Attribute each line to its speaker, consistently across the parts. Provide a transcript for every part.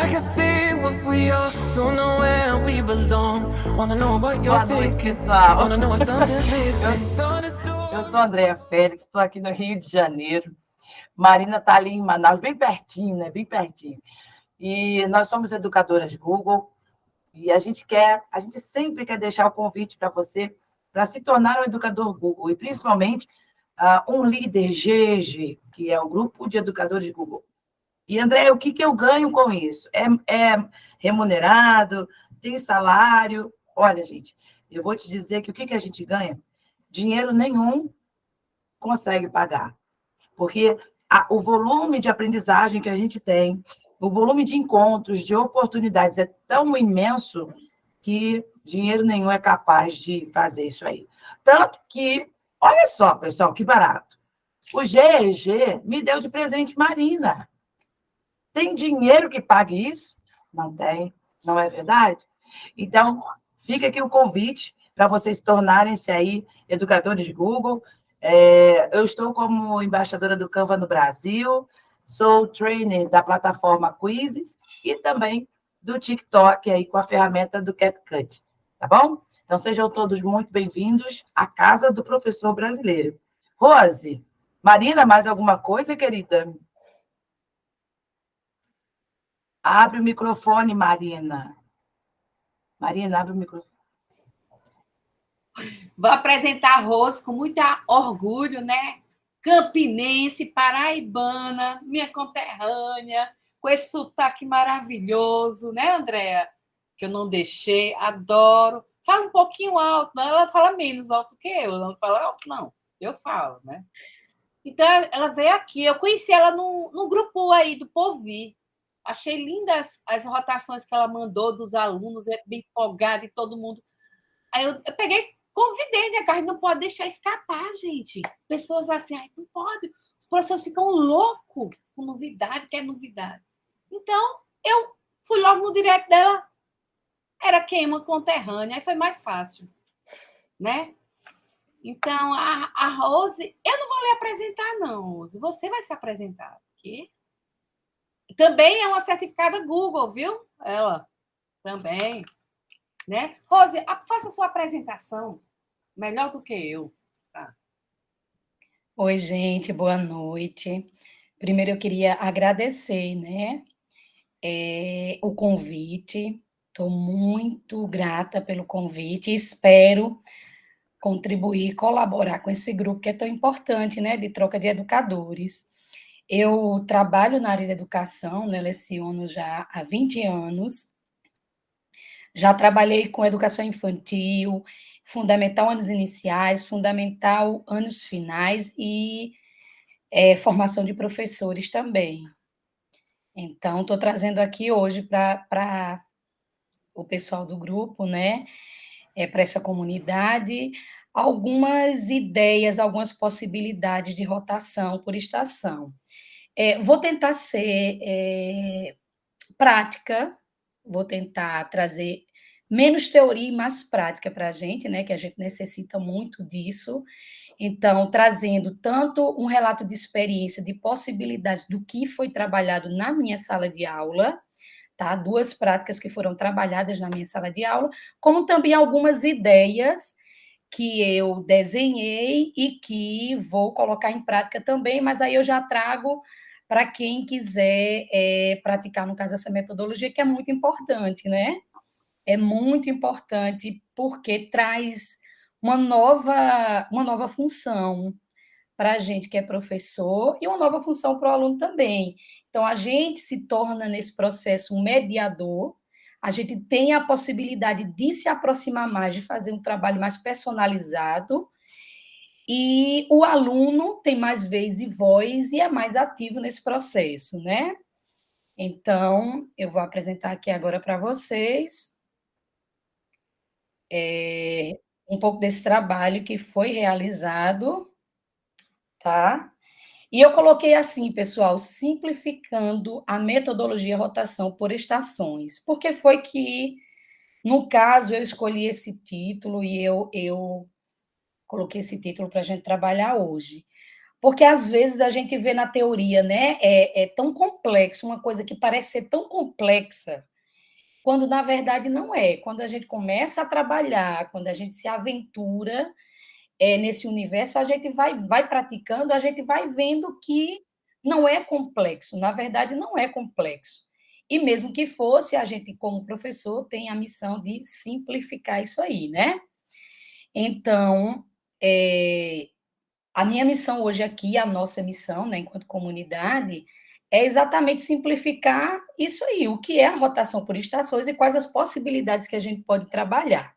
Speaker 1: I can see what we are, don't know where we belong. Wanna know what you're
Speaker 2: Boa noite,
Speaker 1: thinking.
Speaker 2: pessoal.
Speaker 1: Wanna know if something's missing. Start a story.
Speaker 2: Eu sou a Andréa Félix, estou aqui no Rio de Janeiro. Marina está ali em Manaus, bem pertinho, né? Bem pertinho. E nós somos educadoras Google e a gente sempre quer deixar o convite para você para se tornar um educador Google e principalmente um líder GG, que é o Grupo de Educadores Google. E, André, o que eu ganho com isso? É remunerado? Tem salário? Olha, gente, eu vou te dizer que o que a gente ganha? Dinheiro nenhum consegue pagar. Porque o volume de aprendizagem que a gente tem, o volume de encontros, de oportunidades é tão imenso que dinheiro nenhum é capaz de fazer isso aí. Tanto que, olha só, pessoal, que barato. O GEG me deu de presente Marina. Tem dinheiro que pague isso? Não tem, não é verdade? Então, fica aqui o convite para vocês tornarem-se aí educadores de Google. Eu estou como embaixadora do Canva no Brasil, sou trainer da plataforma Quizzes e também do TikTok aí com a ferramenta do CapCut, tá bom? Então, sejam todos muito bem-vindos à Casa do Professor Brasileiro. Rose, Marina, mais alguma coisa, querida? Abre o microfone, Marina. Marina, abre o microfone.
Speaker 3: Vou apresentar a Rose com muito orgulho, né? Campinense, paraibana, minha conterrânea, com esse sotaque maravilhoso, né, Andréa? Que eu não deixei, adoro. Fala um pouquinho alto, não? Ela fala menos alto que eu, não fala alto, não. Eu falo, né? Então, ela veio aqui. Eu conheci ela no grupo aí do Povi. Achei lindas as rotações que ela mandou dos alunos, bem empolgada e todo mundo. Aí eu peguei, convidei, né? Que a gente não pode deixar escapar, gente. Pessoas assim, ai, não pode. Os professores ficam loucos com novidade, quer novidade. Então, eu fui logo no direto dela. Era quem? Uma conterrânea. Aí foi mais fácil, né? Então, a Rose, eu não vou lhe apresentar, não, Rose. Você vai se apresentar. Aqui. Também é uma certificada Google, viu? Ela também. Né? Rose, faça a sua apresentação. Melhor do que eu. Tá?
Speaker 4: Oi, gente, boa noite. Primeiro eu queria agradecer, né, o convite. Estou muito grata pelo convite e espero contribuir, colaborar com esse grupo que é tão importante, né, de troca de educadores. Eu trabalho na área da educação, né, leciono já há 20 anos. Já trabalhei com educação infantil, fundamental anos iniciais, fundamental anos finais e formação de professores também. Então, estou trazendo aqui hoje para o pessoal do grupo, né, para essa comunidade, algumas ideias, algumas possibilidades de rotação por estação. Vou tentar ser prática, vou tentar trazer menos teoria e mais prática para a gente, né, que a gente necessita muito disso. Então, trazendo tanto um relato de experiência, de possibilidades do que foi trabalhado na minha sala de aula, tá? 2 práticas que foram trabalhadas na minha sala de aula, como também algumas ideias que eu desenhei e que vou colocar em prática também, mas aí eu já trago para quem quiser praticar, no caso, essa metodologia, que é muito importante, né? É muito importante porque traz uma nova função para a gente que é professor e uma nova função para o aluno também. Então, a gente se torna, nesse processo, um mediador, a gente tem a possibilidade de se aproximar mais, de fazer um trabalho mais personalizado, e o aluno tem mais vez e voz e é mais ativo nesse processo, né? Então, eu vou apresentar aqui agora para vocês um pouco desse trabalho que foi realizado, tá? E eu coloquei assim, pessoal, simplificando a metodologia rotação por estações. Porque foi que, no caso, eu escolhi esse título e eu coloquei esse título para a gente trabalhar hoje. Porque às vezes a gente vê na teoria, né, é tão complexo, uma coisa que parece ser tão complexa, quando na verdade não é. Quando a gente começa a trabalhar, quando a gente se aventura nesse universo, a gente vai praticando, a gente vai vendo que não é complexo, na verdade não é complexo. E mesmo que fosse, a gente, como professor, tem a missão de simplificar isso aí, né? Então, a minha missão hoje aqui, a nossa missão, né, enquanto comunidade, é exatamente simplificar isso aí, o que é a rotação por estações e quais as possibilidades que a gente pode trabalhar.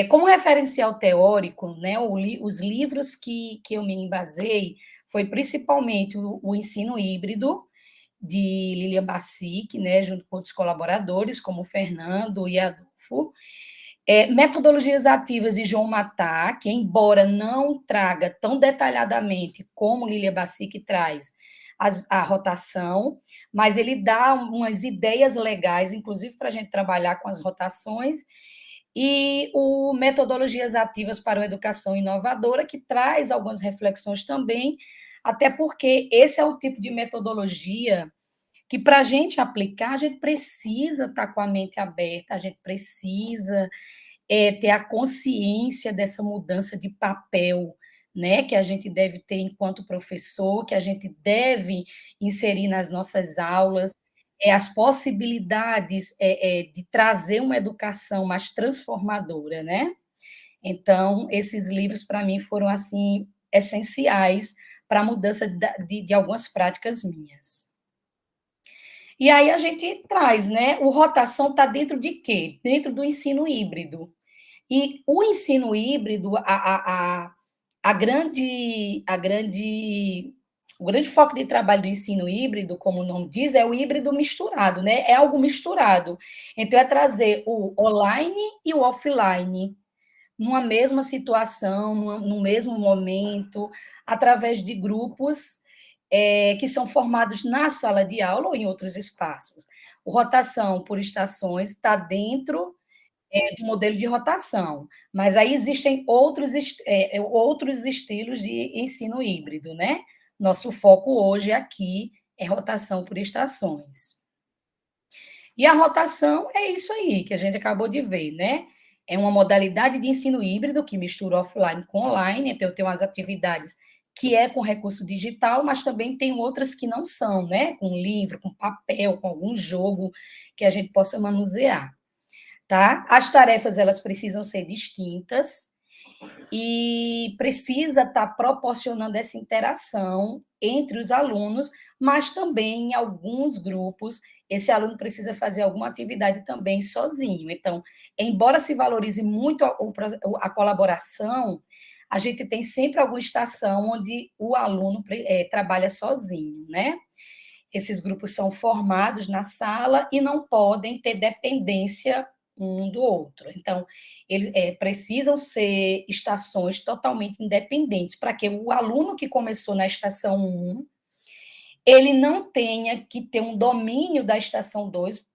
Speaker 4: Como referencial teórico, né, os livros que eu me embasei foi principalmente o Ensino Híbrido, de Lilian Bassic, né, junto com outros colaboradores, como o Fernando e Adolfo, Metodologias Ativas de João Matá, que, embora não traga tão detalhadamente como Lilian Bassic traz a rotação, mas ele dá umas ideias legais, inclusive para a gente trabalhar com as rotações, e o Metodologias Ativas para a Educação Inovadora, que traz algumas reflexões também, até porque esse é o tipo de metodologia que, para a gente aplicar, a gente precisa estar com a mente aberta, a gente precisa ter a consciência dessa mudança de papel, né, que a gente deve ter enquanto professor, que a gente deve inserir nas nossas aulas, as possibilidades de trazer uma educação mais transformadora, né? Então, esses livros, para mim, foram, assim, essenciais para a mudança de algumas práticas minhas. E aí a gente traz, né? O rotação está dentro de quê? Dentro do ensino híbrido. E o ensino híbrido, o grande foco de trabalho do ensino híbrido, como o nome diz, é o híbrido misturado, né? É algo misturado. Então, é trazer o online e o offline numa mesma situação, no mesmo momento, através de grupos que são formados na sala de aula ou em outros espaços. O rotação por estações está dentro do modelo de rotação, mas aí existem outros estilos de ensino híbrido, né? Nosso foco hoje aqui é rotação por estações. E a rotação é isso aí que a gente acabou de ver, né? É uma modalidade de ensino híbrido que mistura offline com online, então eu tenho umas atividades que é com recurso digital, mas também tem outras que não são, né? Com livro, com papel, com algum jogo que a gente possa manusear. Tá? As tarefas elas precisam ser distintas e precisa estar proporcionando essa interação entre os alunos, mas também em alguns grupos esse aluno precisa fazer alguma atividade também sozinho. Então, embora se valorize muito a colaboração, a gente tem sempre alguma estação onde o aluno trabalha sozinho, né? Esses grupos são formados na sala e não podem ter dependência um do outro. Então, eles precisam ser estações totalmente independentes, para que o aluno que começou na estação 1, ele não tenha que ter um domínio da estação 2,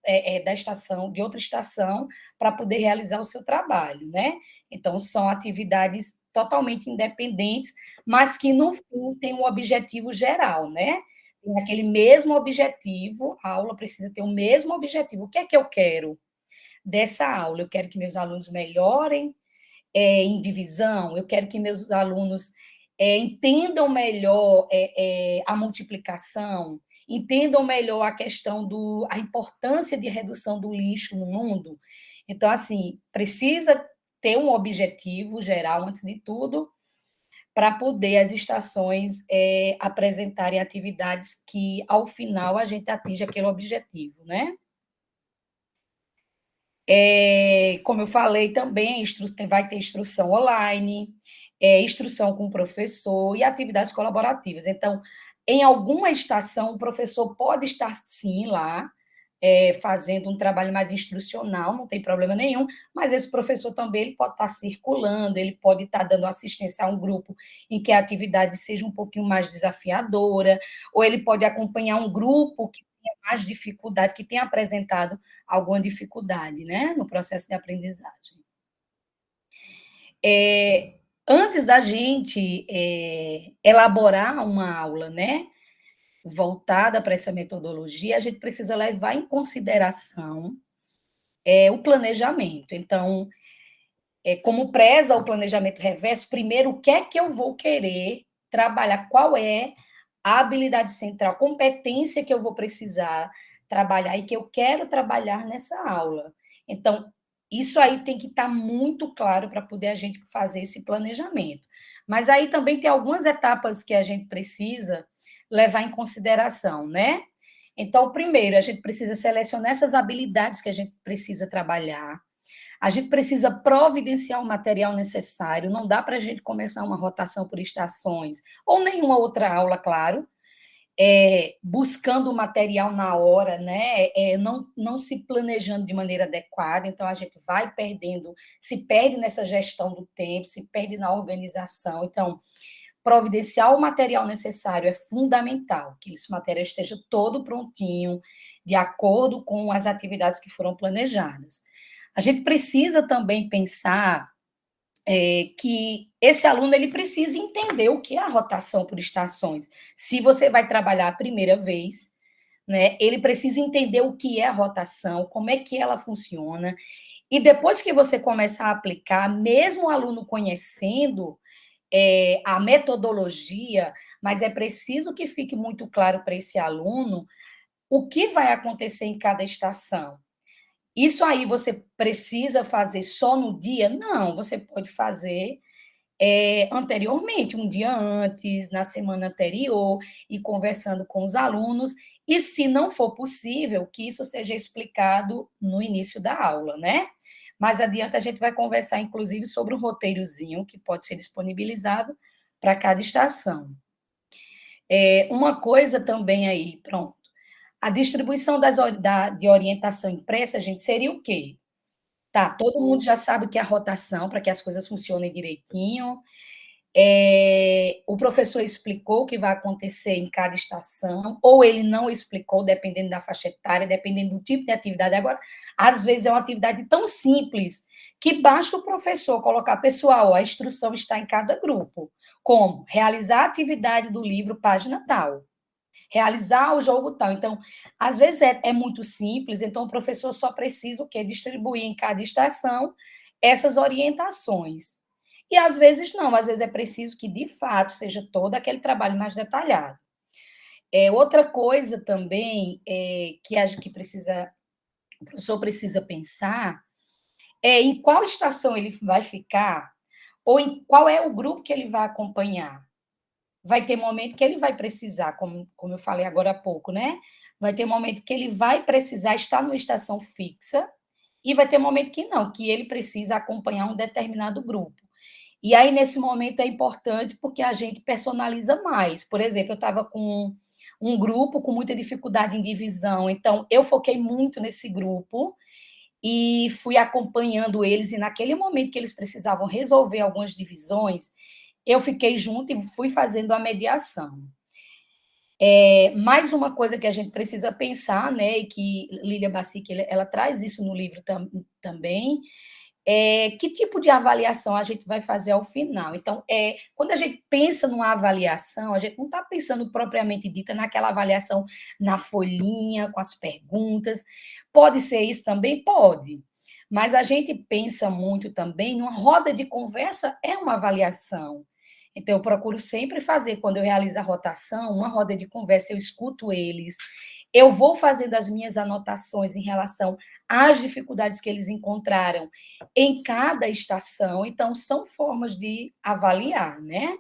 Speaker 4: de outra estação, para poder realizar o seu trabalho, né? Então, são atividades totalmente independentes, mas que, no fim, têm um objetivo geral, né? Tem aquele mesmo objetivo, a aula precisa ter o mesmo objetivo. O que é que eu quero dessa aula? Eu quero que meus alunos melhorem em divisão, eu quero que meus alunos entendam melhor a multiplicação, entendam melhor a questão a importância de redução do lixo no mundo. Então, assim, precisa ter um objetivo geral, antes de tudo, para poder as estações apresentarem atividades que, ao final, a gente atinja aquele objetivo, né? Como eu falei também, vai ter instrução online, instrução com o professor e atividades colaborativas. Então, em alguma estação, o professor pode estar, sim, lá, fazendo um trabalho mais instrucional, não tem problema nenhum, mas esse professor também ele pode estar circulando, ele pode estar dando assistência a um grupo em que a atividade seja um pouquinho mais desafiadora, ou ele pode acompanhar um grupo que tenha mais dificuldade, que tenha apresentado alguma dificuldade, né, no processo de aprendizagem. antes da gente elaborar uma aula, né, voltada para essa metodologia, a gente precisa levar em consideração o planejamento. Então, como preza o planejamento reverso, primeiro, o que é que eu vou querer trabalhar? Qual é a habilidade central, competência que eu vou precisar trabalhar e que eu quero trabalhar nessa aula? Então, isso aí tem que estar muito claro para poder a gente fazer esse planejamento. Mas aí também tem algumas etapas que a gente precisa levar em consideração, né? Então, primeiro, a gente precisa selecionar essas habilidades que a gente precisa trabalhar. A gente precisa providenciar o material necessário, não dá para a gente começar uma rotação por estações, ou nenhuma outra aula, claro, buscando o material na hora, né? Não se planejando de maneira adequada, então a gente vai perdendo, se perde nessa gestão do tempo, se perde na organização. Então, providenciar o material necessário é fundamental, que esse material esteja todo prontinho, de acordo com as atividades que foram planejadas. A gente precisa também pensar que esse aluno ele precisa entender o que é a rotação por estações. Se você vai trabalhar a primeira vez, né, ele precisa entender o que é a rotação, como é que ela funciona, e depois que você começar a aplicar, mesmo o aluno conhecendo a metodologia, mas é preciso que fique muito claro para esse aluno o que vai acontecer em cada estação. Isso aí você precisa fazer só no dia? Não, você pode fazer anteriormente, um dia antes, na semana anterior, e conversando com os alunos, e se não for possível, que isso seja explicado no início da aula, né? Mais adiante a gente vai conversar, inclusive, sobre um roteirozinho que pode ser disponibilizado para cada estação. Uma coisa também aí, pronto. A distribuição de orientação impressa, gente, seria o quê? Tá, todo mundo já sabe o que é a rotação, para que as coisas funcionem direitinho. O professor explicou o que vai acontecer em cada estação, ou ele não explicou, dependendo da faixa etária, dependendo do tipo de atividade. Agora, às vezes é uma atividade tão simples que basta o professor colocar, pessoal, a instrução está em cada grupo. Como? Realizar a atividade do livro página tal. Realizar o jogo tal. Então, às vezes é muito simples, então o professor só precisa o quê? Distribuir em cada estação essas orientações. E às vezes não, às vezes é preciso que, de fato, seja todo aquele trabalho mais detalhado. Outra coisa também que acho que o professor precisa pensar em qual estação ele vai ficar, ou em qual é o grupo que ele vai acompanhar. Vai ter momento que ele vai precisar, como eu falei agora há pouco, né? Vai ter momento que ele vai precisar estar numa estação fixa, e vai ter momento que não, que ele precisa acompanhar um determinado grupo. E aí, nesse momento, é importante porque a gente personaliza mais. Por exemplo, eu estava com um grupo com muita dificuldade em divisão, então eu foquei muito nesse grupo e fui acompanhando eles, e naquele momento que eles precisavam resolver algumas divisões, eu fiquei junto e fui fazendo a mediação. Mais uma coisa que a gente precisa pensar, né, e que Lília Bacic, ela traz isso no livro também, que tipo de avaliação a gente vai fazer ao final. Então, quando a gente pensa numa avaliação, a gente não está pensando propriamente dita naquela avaliação na folhinha, com as perguntas. Pode ser isso também? Pode. Mas a gente pensa muito também numa roda de conversa, é uma avaliação. Então, eu procuro sempre fazer, quando eu realizo a rotação, uma roda de conversa, eu escuto eles, eu vou fazendo as minhas anotações em relação às dificuldades que eles encontraram em cada estação. Então, são formas de avaliar, né?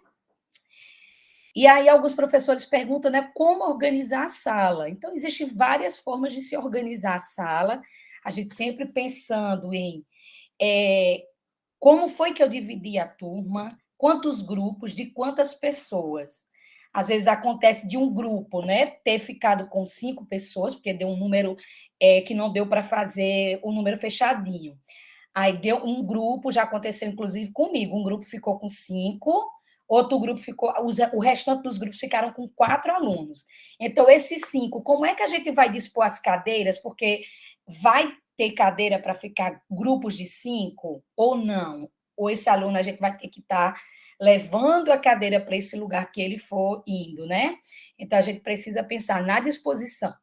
Speaker 4: E aí, alguns professores perguntam, né, como organizar a sala. Então, existem várias formas de se organizar a sala, a gente sempre pensando em como foi que eu dividi a turma, quantos grupos, de quantas pessoas. Às vezes acontece de um grupo, né, ter ficado com 5 pessoas, porque deu um número que não deu para fazer o número fechadinho. Aí deu um grupo, já aconteceu inclusive comigo, um grupo ficou com 5, outro grupo ficou, o restante dos grupos ficaram com 4 alunos. Então, esses 5, como é que a gente vai dispor as cadeiras? Porque vai ter cadeira para ficar grupos de 5 ou não? Ou esse aluno a gente vai ter que estar levando a cadeira para esse lugar que ele for indo, né? Então, a gente precisa pensar na disposição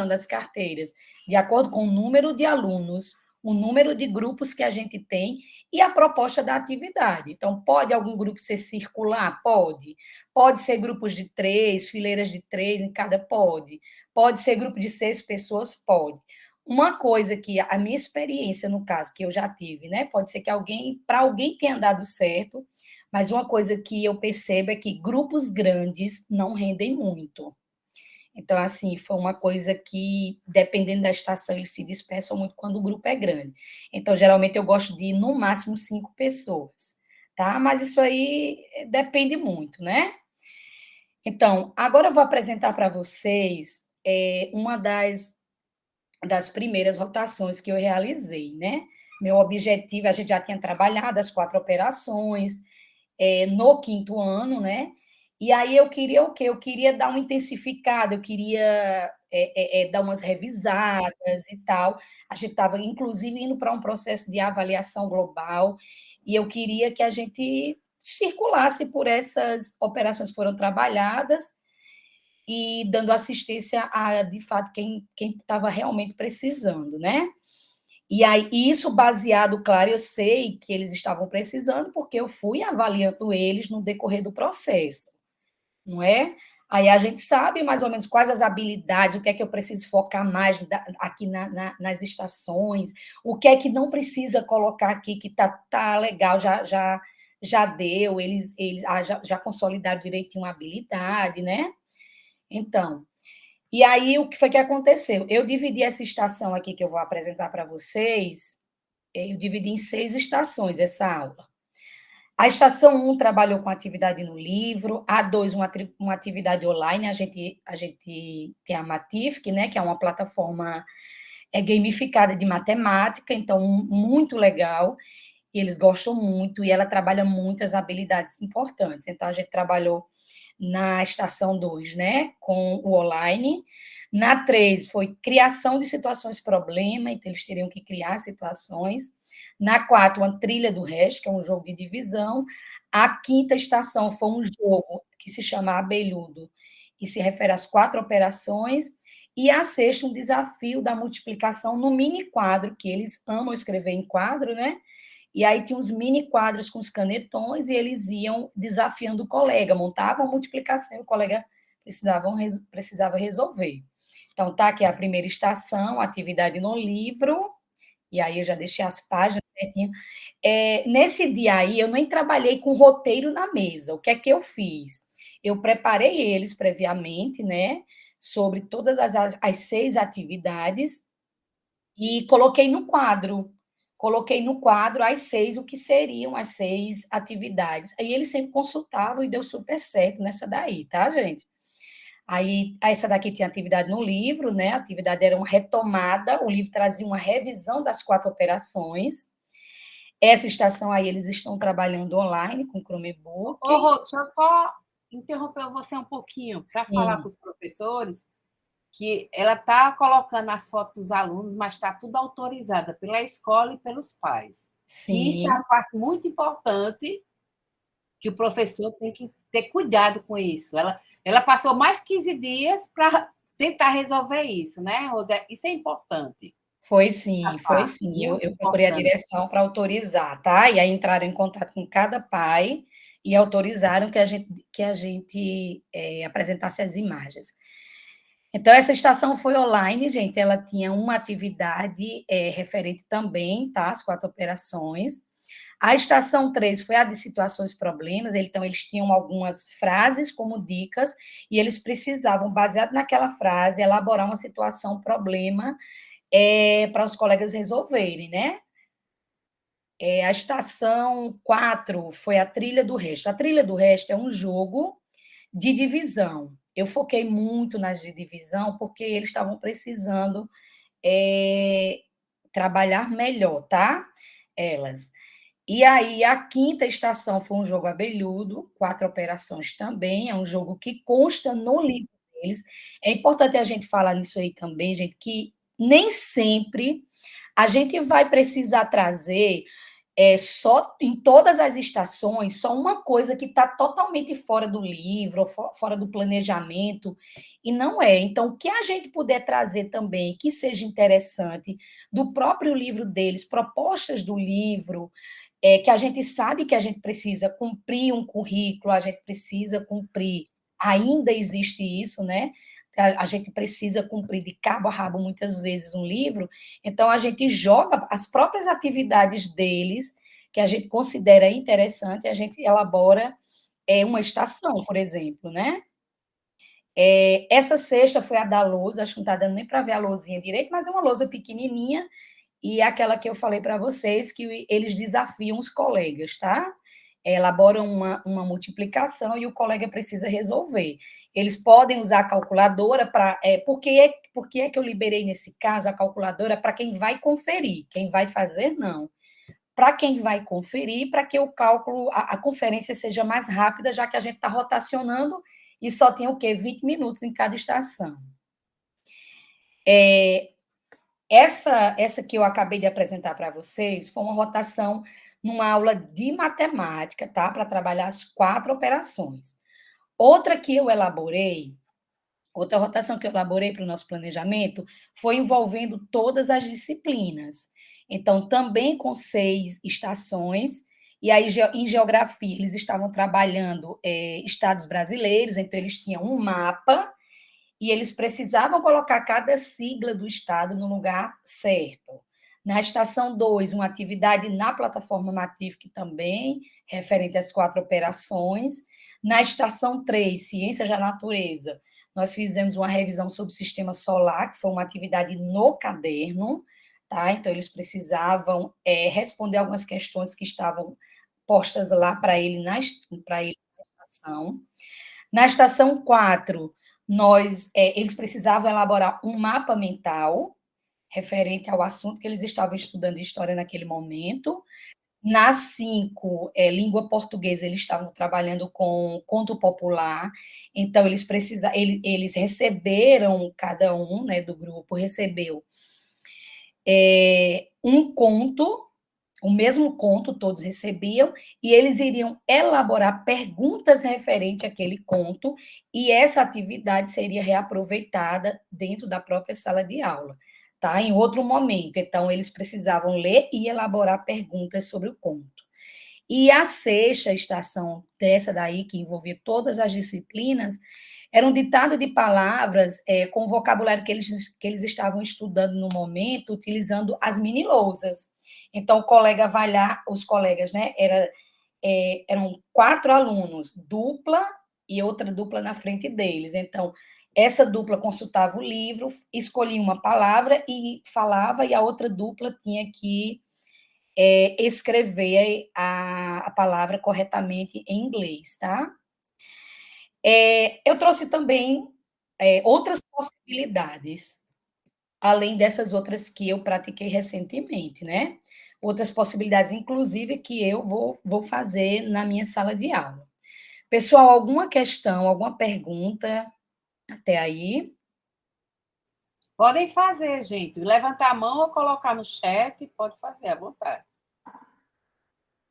Speaker 4: das carteiras, de acordo com o número de alunos, o número de grupos que a gente tem e a proposta da atividade. Então, pode algum grupo ser circular? Pode. Pode ser grupos de 3, fileiras de 3 em cada? Pode. Pode ser grupo de 6 pessoas? Pode. Uma coisa que a minha experiência, no caso, que eu já tive, né? Pode ser que para alguém tenha dado certo, mas uma coisa que eu percebo é que grupos grandes não rendem muito. Então, assim, foi uma coisa que, dependendo da estação, eles se dispersam muito quando o grupo é grande. Então, geralmente, eu gosto de ir no máximo 5 pessoas, tá? Mas isso aí depende muito, né? Então, agora eu vou apresentar para vocês uma das primeiras rotações que eu realizei, né? Meu objetivo, a gente já tinha trabalhado as 4 operações no 5º ano, né? E aí eu queria o quê? Eu queria dar uma intensificada, eu queria dar umas revisadas e tal. A gente estava, inclusive, indo para um processo de avaliação global, e eu queria que a gente circulasse por essas operações que foram trabalhadas e dando assistência a, de fato, quem estava realmente precisando, né? E aí, isso baseado, claro, eu sei que eles estavam precisando, porque eu fui avaliando eles no decorrer do processo, não é? Aí a gente sabe mais ou menos quais as habilidades, o que é que eu preciso focar mais aqui nas estações, o que é que não precisa colocar aqui, que tá legal, já deu, eles já consolidaram direitinho a habilidade, né? Então, e aí o que foi que aconteceu? Eu dividi essa estação aqui que eu vou apresentar para vocês, eu dividi em 6 estações essa aula. A estação 1 trabalhou com atividade no livro, a 2 uma atividade online, a gente tem a Matific, né, que é uma plataforma gamificada de matemática, então muito legal, e eles gostam muito, e ela trabalha muitas habilidades importantes. Então, a gente trabalhou na estação 2, né, com o online. Na 3 foi criação de situações problema, então eles teriam que criar situações. Na 4, uma trilha do resto, que é um jogo de divisão. A 5ª estação foi um jogo que se chama Abelhudo, e se refere às 4 operações. E a 6ª, um desafio da multiplicação no mini quadro, que eles amam escrever em quadro, né? E aí tinha uns mini quadros com os canetões e eles iam desafiando o colega, montavam a multiplicação e o colega precisava resolver. Então, tá aqui a primeira estação, atividade no livro, e aí eu já deixei as páginas certinho. Nesse dia aí, eu nem trabalhei com roteiro na mesa. O que é que eu fiz? Eu preparei eles previamente, né, sobre todas as 6 atividades e coloquei no quadro. Coloquei no quadro as 6, o que seriam as 6 atividades. Aí eles sempre consultavam e deu super certo nessa daí, tá, gente? Aí, essa daqui tinha atividade no livro, né? A atividade era uma retomada, o livro trazia uma revisão das 4 operações. Essa estação aí, eles estão trabalhando online com Chromebook.
Speaker 3: Ô, Rô, deixa eu só interromper você um pouquinho para falar com os professores que ela está colocando as fotos dos alunos, mas está tudo autorizada pela escola e pelos pais.
Speaker 4: Sim.
Speaker 3: E isso é uma parte muito importante que o professor tem que ter cuidado com isso. Ela passou mais 15 dias para tentar resolver isso, né, Rosé? Isso é importante.
Speaker 4: Foi sim, foi sim. Eu procurei a direção para autorizar, tá? E aí entraram em contato com cada pai e autorizaram que a gente apresentasse as imagens. Então, essa estação foi online, gente, ela tinha uma atividade referente também, tá? As 4 operações. A estação 3 foi a de situações e problemas, então eles tinham algumas frases como dicas, e eles precisavam, baseado naquela frase, elaborar uma situação, problema, para os colegas resolverem, né? A estação 4 foi a trilha do resto. A trilha do resto é um jogo de divisão. Eu foquei muito nas de divisão, porque eles estavam precisando trabalhar melhor, tá? Elas. E aí, a 5ª estação foi um jogo abelhudo, 4 operações também, é um jogo que consta no livro deles. É importante a gente falar nisso aí também, gente, que nem sempre a gente vai precisar trazer só em todas as estações, só uma coisa que está totalmente fora do livro, fora do planejamento, e não é. Então, o que a gente puder trazer também, que seja interessante, do próprio livro deles, propostas do livro, que a gente sabe que a gente precisa cumprir um currículo, a gente precisa cumprir, ainda existe isso, né? A gente precisa cumprir de cabo a rabo, muitas vezes, um livro, então a gente joga as próprias atividades deles, que a gente considera interessante, a gente elabora uma estação, por exemplo, né? Essa sexta foi a da lousa, acho que não está dando nem para ver a lousinha direito, mas é uma lousa pequenininha, e é aquela que eu falei para vocês, que eles desafiam os colegas, tá? Elaboram uma multiplicação e o colega precisa resolver. Eles podem usar a calculadora para... por que é que eu liberei, nesse caso, a calculadora para quem vai conferir? Quem vai fazer, não. Para quem vai conferir, para que o cálculo, a conferência seja mais rápida, já que a gente está rotacionando e só tem o quê? 20 minutos em cada estação. Essa que eu acabei de apresentar para vocês foi uma rotação numa aula de matemática, tá? Para trabalhar as 4 operações. Outra rotação que eu elaborei para o nosso planejamento foi envolvendo todas as disciplinas. Então, também com 6 estações, e aí em geografia eles estavam trabalhando estados brasileiros, então eles tinham um mapa, e eles precisavam colocar cada sigla do estado no lugar certo. Na estação 2, uma atividade na plataforma Matific também, referente às 4 operações. Na estação 3, Ciências da Natureza, nós fizemos uma revisão sobre o sistema solar, que foi uma atividade no caderno, tá? Então, eles precisavam responder algumas questões que estavam postas lá para ele na estação. Na estação 4, eles precisavam elaborar um mapa mental referente ao assunto que eles estavam estudando de história naquele momento. Na 5, língua portuguesa, eles estavam trabalhando com conto popular, então eles receberam, cada um, né, do grupo recebeu um conto, o mesmo conto todos recebiam, e eles iriam elaborar perguntas referentes àquele conto, e essa atividade seria reaproveitada dentro da própria sala de aula, tá? Em outro momento. Então, eles precisavam ler e elaborar perguntas sobre o conto. E a 6ª estação dessa daí, que envolvia todas as disciplinas, era um ditado de palavras com o vocabulário que eles estavam estudando no momento, utilizando as mini-lousas. Então, o colega vai lá, os colegas, né, eram 4 alunos, dupla e outra dupla na frente deles. Então, essa dupla consultava o livro, escolhia uma palavra e falava, e a outra dupla tinha que escrever a palavra corretamente em inglês, tá? Eu trouxe também outras possibilidades, além dessas outras que eu pratiquei recentemente, né? Outras possibilidades, inclusive, que eu vou fazer na minha sala de aula. Pessoal, alguma questão, alguma pergunta até aí?
Speaker 3: Podem fazer, gente. Levantar a mão ou colocar no chat, pode fazer, à vontade.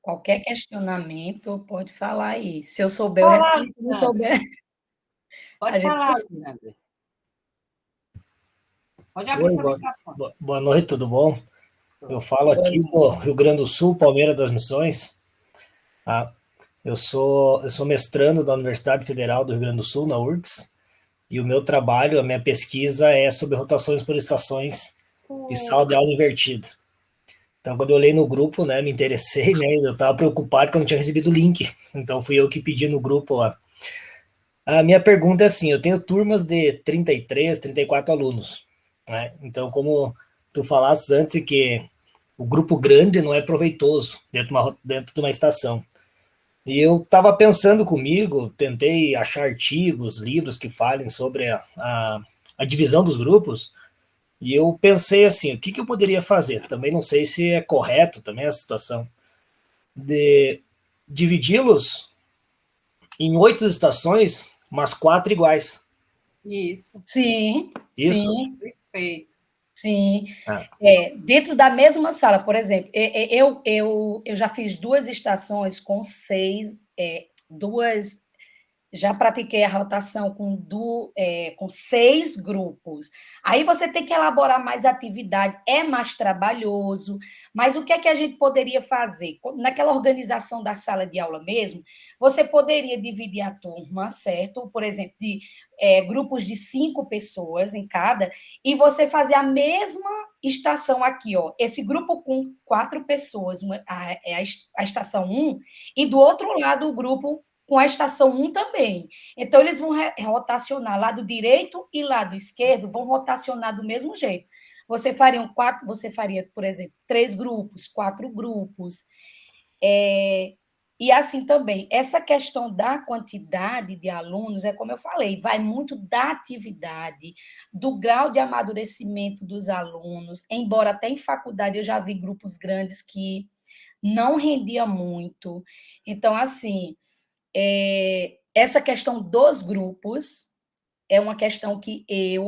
Speaker 4: Qualquer questionamento, pode falar aí. Se eu souber, eu respondo. Se não souber...
Speaker 3: Pode falar, Alexandre. Pode abrir seu microfone.
Speaker 5: Boa noite, tudo bom? Eu falo aqui do Rio Grande do Sul, Palmeira das Missões. Eu sou mestrando da Universidade Federal do Rio Grande do Sul, na URGS, e o meu trabalho, a minha pesquisa é sobre rotações por estações e sala de aula invertida. Então, quando eu olhei no grupo, né, me interessei, né, eu estava preocupado que eu não tinha recebido o link, então fui eu que pedi no grupo lá. A minha pergunta é assim, eu tenho turmas de 33, 34 alunos, né, então como tu falaste antes que o grupo grande não é proveitoso dentro de uma estação. E eu estava pensando comigo, tentei achar artigos, livros que falem sobre a divisão dos grupos, e eu pensei assim, o que eu poderia fazer? Também não sei se é correto também essa situação, de dividi-los em 8 estações, mas 4 iguais.
Speaker 3: Isso.
Speaker 4: Sim,
Speaker 5: Isso.
Speaker 4: sim.
Speaker 3: Perfeito.
Speaker 4: Sim.
Speaker 5: Ah,
Speaker 4: Dentro da mesma sala, por exemplo, eu já fiz 2 estações com 6, 2 já pratiquei a rotação com 6 grupos. Aí você tem que elaborar mais atividade, é mais trabalhoso, mas o que é que a gente poderia fazer? Naquela organização da sala de aula mesmo, você poderia dividir a turma, certo? Por exemplo, de grupos de 5 pessoas em cada, e você fazer a mesma estação aqui, ó. Esse grupo com 4 pessoas, a estação 1, e do outro lado o grupo com a estação 1 também. Então, eles vão rotacionar lado direito e lado esquerdo, vão rotacionar do mesmo jeito. Você faria, por exemplo, 3 grupos, 4 grupos. E assim também, essa questão da quantidade de alunos, é como eu falei, vai muito da atividade, do grau de amadurecimento dos alunos, embora até em faculdade eu já vi grupos grandes que não rendia muito. Então, assim, essa questão dos grupos é uma questão que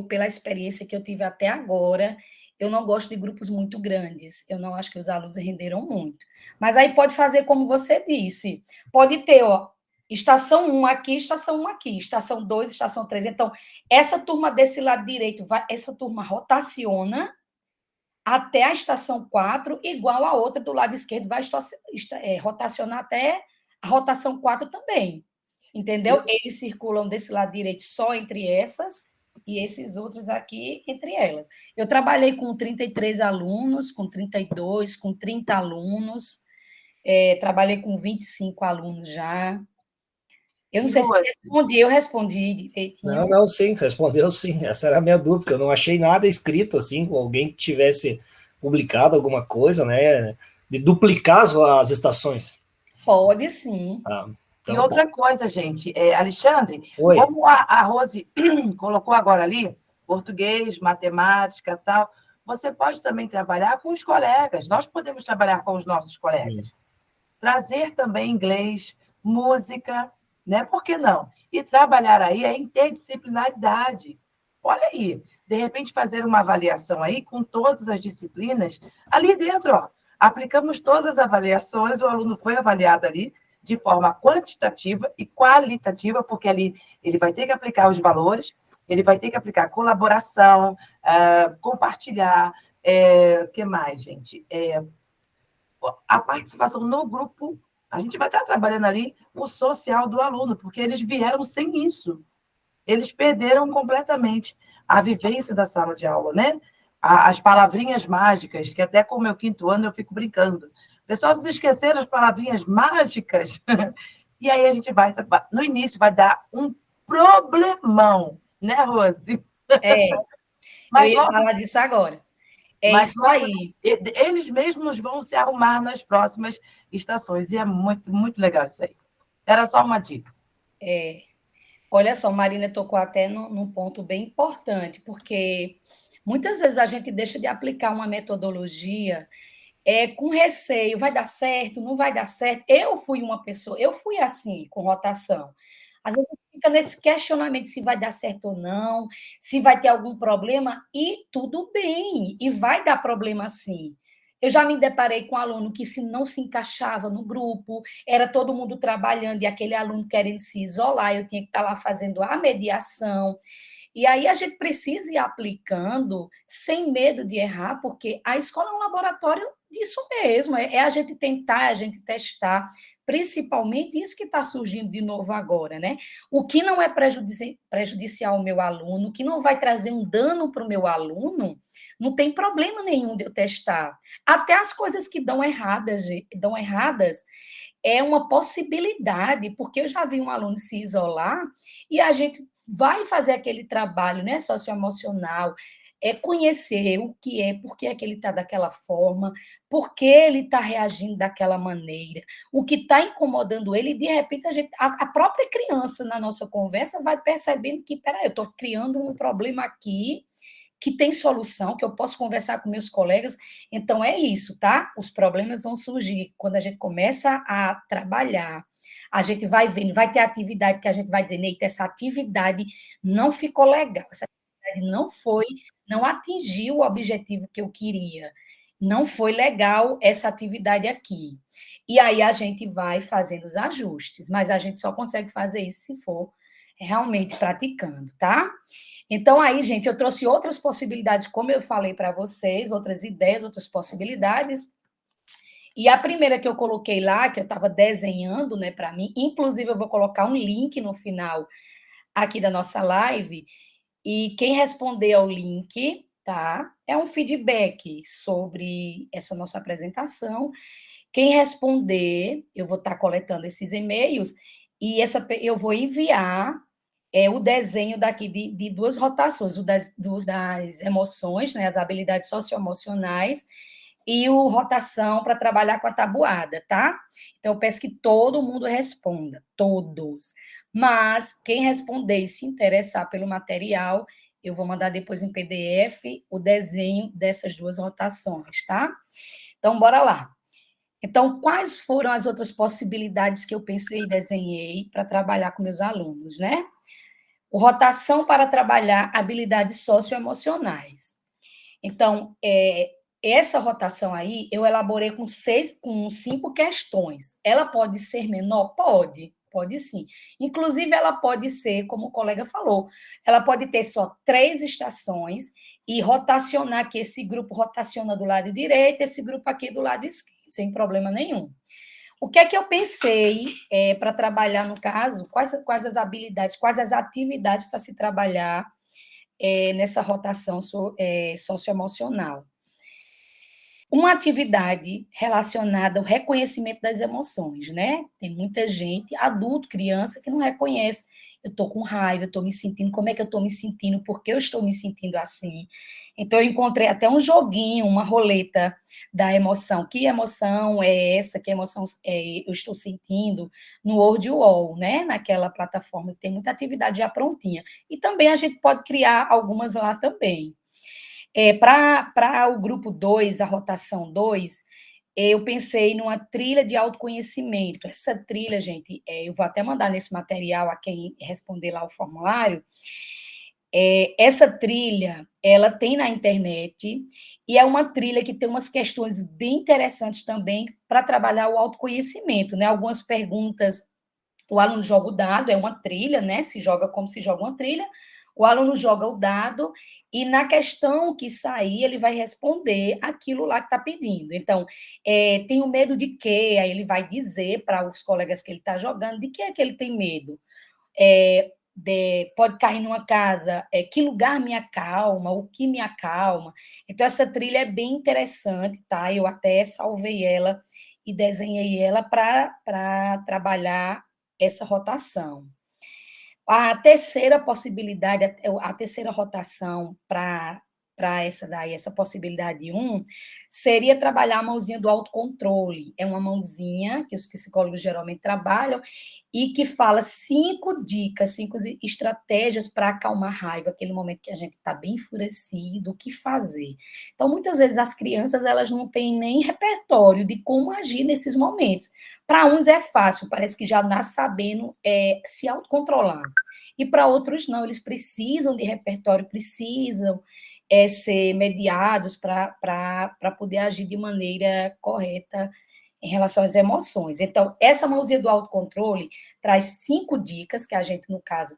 Speaker 4: pela experiência que eu tive até agora, eu não gosto de grupos muito grandes. Eu não acho que os alunos renderam muito. Mas aí pode fazer como você disse. Pode ter, ó, estação 1 aqui, estação 1 aqui, estação 2, estação 3. Então, essa turma desse lado direito, essa turma rotaciona até a estação 4, igual a outra do lado esquerdo vai rotacionar até a rotação 4 também. Entendeu? Eles circulam desse lado direito só entre essas e esses outros aqui entre elas. Eu trabalhei com 33 alunos, com 32, com 30 alunos, trabalhei com 25 alunos já. Eu não sei se eu respondi direitinho.
Speaker 5: não, sim, respondeu sim. Essa era a minha dúvida, porque eu não achei nada escrito assim, com alguém que tivesse publicado alguma coisa, né? De duplicar as estações.
Speaker 4: Pode sim.
Speaker 2: E outra coisa, gente, Alexandre,
Speaker 5: Oi.
Speaker 2: como a Rose colocou agora ali, português, matemática, tal, você pode também trabalhar com os colegas. Nós podemos trabalhar com os nossos colegas. Sim. Trazer também inglês, música, né? Por que não? E trabalhar aí a interdisciplinaridade. Olha aí, de repente fazer uma avaliação aí com todas as disciplinas ali dentro, ó. Aplicamos todas as avaliações, o aluno foi avaliado ali de forma quantitativa e qualitativa, porque ali ele vai ter que aplicar os valores, ele vai ter que aplicar colaboração, compartilhar, o que mais, gente? A participação no grupo, a gente vai estar trabalhando ali o social do aluno, porque eles vieram sem isso. Eles perderam completamente a vivência da sala de aula, né? As palavrinhas mágicas, que até com o meu 5º ano eu fico brincando. O pessoal se esqueceram das palavrinhas mágicas, e aí a gente vai, no início, vai dar um problemão, né, Rose?
Speaker 4: Mas eu ia falar disso agora. Mas isso aí.
Speaker 2: Eles mesmos vão se arrumar nas próximas estações, e é muito, muito legal isso aí. Era só uma dica.
Speaker 4: Olha só, Marina tocou até num ponto bem importante, porque muitas vezes a gente deixa de aplicar uma metodologia com receio, vai dar certo, não vai dar certo. Eu fui assim, com rotação. Às vezes fica nesse questionamento se vai dar certo ou não, se vai ter algum problema, e tudo bem, e vai dar problema sim. Eu já me deparei com um aluno que não se encaixava no grupo, era todo mundo trabalhando e aquele aluno querendo se isolar, eu tinha que estar lá fazendo a mediação. E aí a gente precisa ir aplicando sem medo de errar, porque a escola é um laboratório disso mesmo, é a gente tentar, a gente testar, principalmente isso que está surgindo de novo agora, né? O que não é prejudicial ao meu aluno, o que não vai trazer um dano para o meu aluno, não tem problema nenhum de eu testar. Até as coisas que dão erradas é uma possibilidade, porque eu já vi um aluno se isolar e a gente vai fazer aquele trabalho, né, socioemocional, conhecer o que por que é que ele está daquela forma, por que ele está reagindo daquela maneira, o que está incomodando ele, e de repente a própria criança na nossa conversa vai percebendo que, peraí, eu estou criando um problema aqui que tem solução, que eu posso conversar com meus colegas. Então, é isso, tá? Os problemas vão surgir quando a gente começa a trabalhar. A gente vai vendo, vai ter atividade que a gente vai dizer, Neita, essa atividade não ficou legal, essa atividade não foi não atingiu o objetivo que eu queria. Não foi legal essa atividade aqui. E aí a gente vai fazendo os ajustes, mas a gente só consegue fazer isso se for realmente praticando, tá? Então, aí, gente, eu trouxe outras possibilidades, como eu falei para vocês, outras ideias, outras possibilidades. E a primeira que eu coloquei lá, que eu estava desenhando, né, para mim, inclusive eu vou colocar um link no final aqui da nossa live, e quem responder ao link, tá? É um feedback sobre essa nossa apresentação. Quem responder, eu vou estar coletando esses e-mails e eu vou enviar o desenho daqui de duas rotações, das emoções, né, as habilidades socioemocionais, e o rotação para trabalhar com a tabuada, tá? Então, eu peço que todo mundo responda, todos. Mas quem responder e se interessar pelo material, eu vou mandar depois em PDF o desenho dessas duas rotações, tá? Então, bora lá. Então, quais foram as outras possibilidades que eu pensei e desenhei para trabalhar com meus alunos, né? O rotação para trabalhar habilidades socioemocionais. Então, essa rotação aí, eu elaborei com 5 questões. Ela pode ser menor? Pode sim. Inclusive, ela pode ser, como o colega falou, ela pode ter só 3 estações e rotacionar, que esse grupo rotaciona do lado direito, esse grupo aqui do lado esquerdo, sem problema nenhum. O que é que eu pensei para trabalhar, no caso, quais as habilidades, quais as atividades para se trabalhar nessa rotação socioemocional? Uma atividade relacionada ao reconhecimento das emoções, né? Tem muita gente, adulto, criança, que não reconhece. Eu estou com raiva, eu estou me sentindo, como é que eu estou me sentindo, por que eu estou me sentindo assim? Então, eu encontrei até um joguinho, uma roleta da emoção. Que emoção é essa? Que emoção eu estou sentindo? No Wordwall, né? Naquela plataforma que tem muita atividade já prontinha. E também a gente pode criar algumas lá também. Para o grupo 2, a rotação 2, eu pensei numa trilha de autoconhecimento. Essa trilha, gente, eu vou até mandar nesse material a quem responder lá o formulário. Essa trilha, ela tem na internet, e é uma trilha que tem umas questões bem interessantes também para trabalhar o autoconhecimento, né? Algumas perguntas, o aluno joga o dado, é uma trilha, né? Se joga como se joga uma trilha, o aluno joga o dado e na questão que sair, ele vai responder aquilo lá que está pedindo. Então, tenho medo de quê? Aí ele vai dizer para os colegas que ele está jogando de que é que ele tem medo. Pode cair numa casa, que lugar me acalma, o que me acalma. Então, essa trilha é bem interessante, tá? Eu até salvei ela e desenhei ela para trabalhar essa rotação. A terceira possibilidade, a terceira rotação para essa possibilidade 1, seria trabalhar a mãozinha do autocontrole. É uma mãozinha que os psicólogos geralmente trabalham e que fala 5 dicas, 5 estratégias para acalmar a raiva, aquele momento que a gente está bem enfurecido, o que fazer. Então, muitas vezes, as crianças elas não têm nem repertório de como agir nesses momentos. Para uns é fácil, parece que já nasce sabendo se autocontrolar. E para outros não, eles precisam de repertório, precisam ser mediados para poder agir de maneira correta em relação às emoções. Então, essa mãozinha do autocontrole traz 5 dicas que a gente, no caso,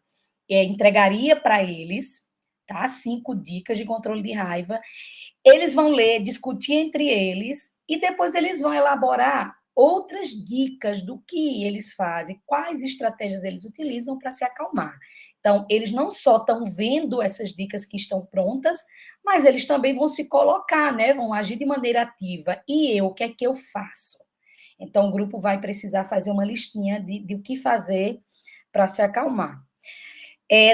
Speaker 4: entregaria para eles, tá? 5 dicas de controle de raiva. Eles vão ler, discutir entre eles e depois eles vão elaborar outras dicas do que eles fazem, quais estratégias eles utilizam para se acalmar. Então, eles não só estão vendo essas dicas que estão prontas, mas eles também vão se colocar, né? Vão agir de maneira ativa. E eu, o que é que eu faço? Então, o grupo vai precisar fazer uma listinha de o que fazer para se acalmar.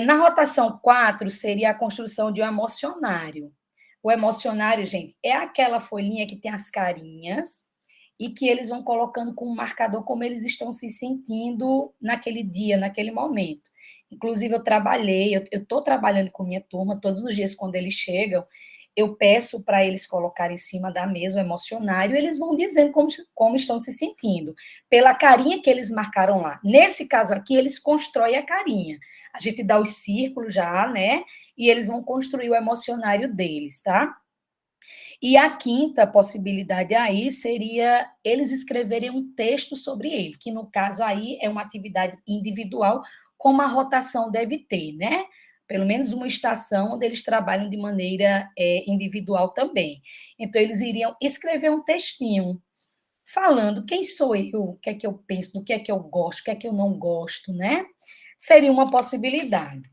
Speaker 4: Na rotação 4, seria a construção de um emocionário. O emocionário, gente, é aquela folhinha que tem as carinhas e que eles vão colocando com um marcador como eles estão se sentindo naquele dia, naquele momento. Inclusive, eu estou trabalhando com minha turma, todos os dias quando eles chegam, eu peço para eles colocarem em cima da mesa o emocionário e eles vão dizendo como estão se sentindo, pela carinha que eles marcaram lá. Nesse caso aqui, eles constroem a carinha. A gente dá os círculos já, né? e eles vão construir o emocionário deles, tá? E a quinta possibilidade aí seria eles escreverem um texto sobre ele, que no caso aí é uma atividade individual, como a rotação deve ter, né? Pelo menos uma estação onde eles trabalham de maneira individual também. Então, eles iriam escrever um textinho falando quem sou eu, o que é que eu penso, do que é que eu gosto, o que é que eu não gosto, né? Seria uma possibilidade.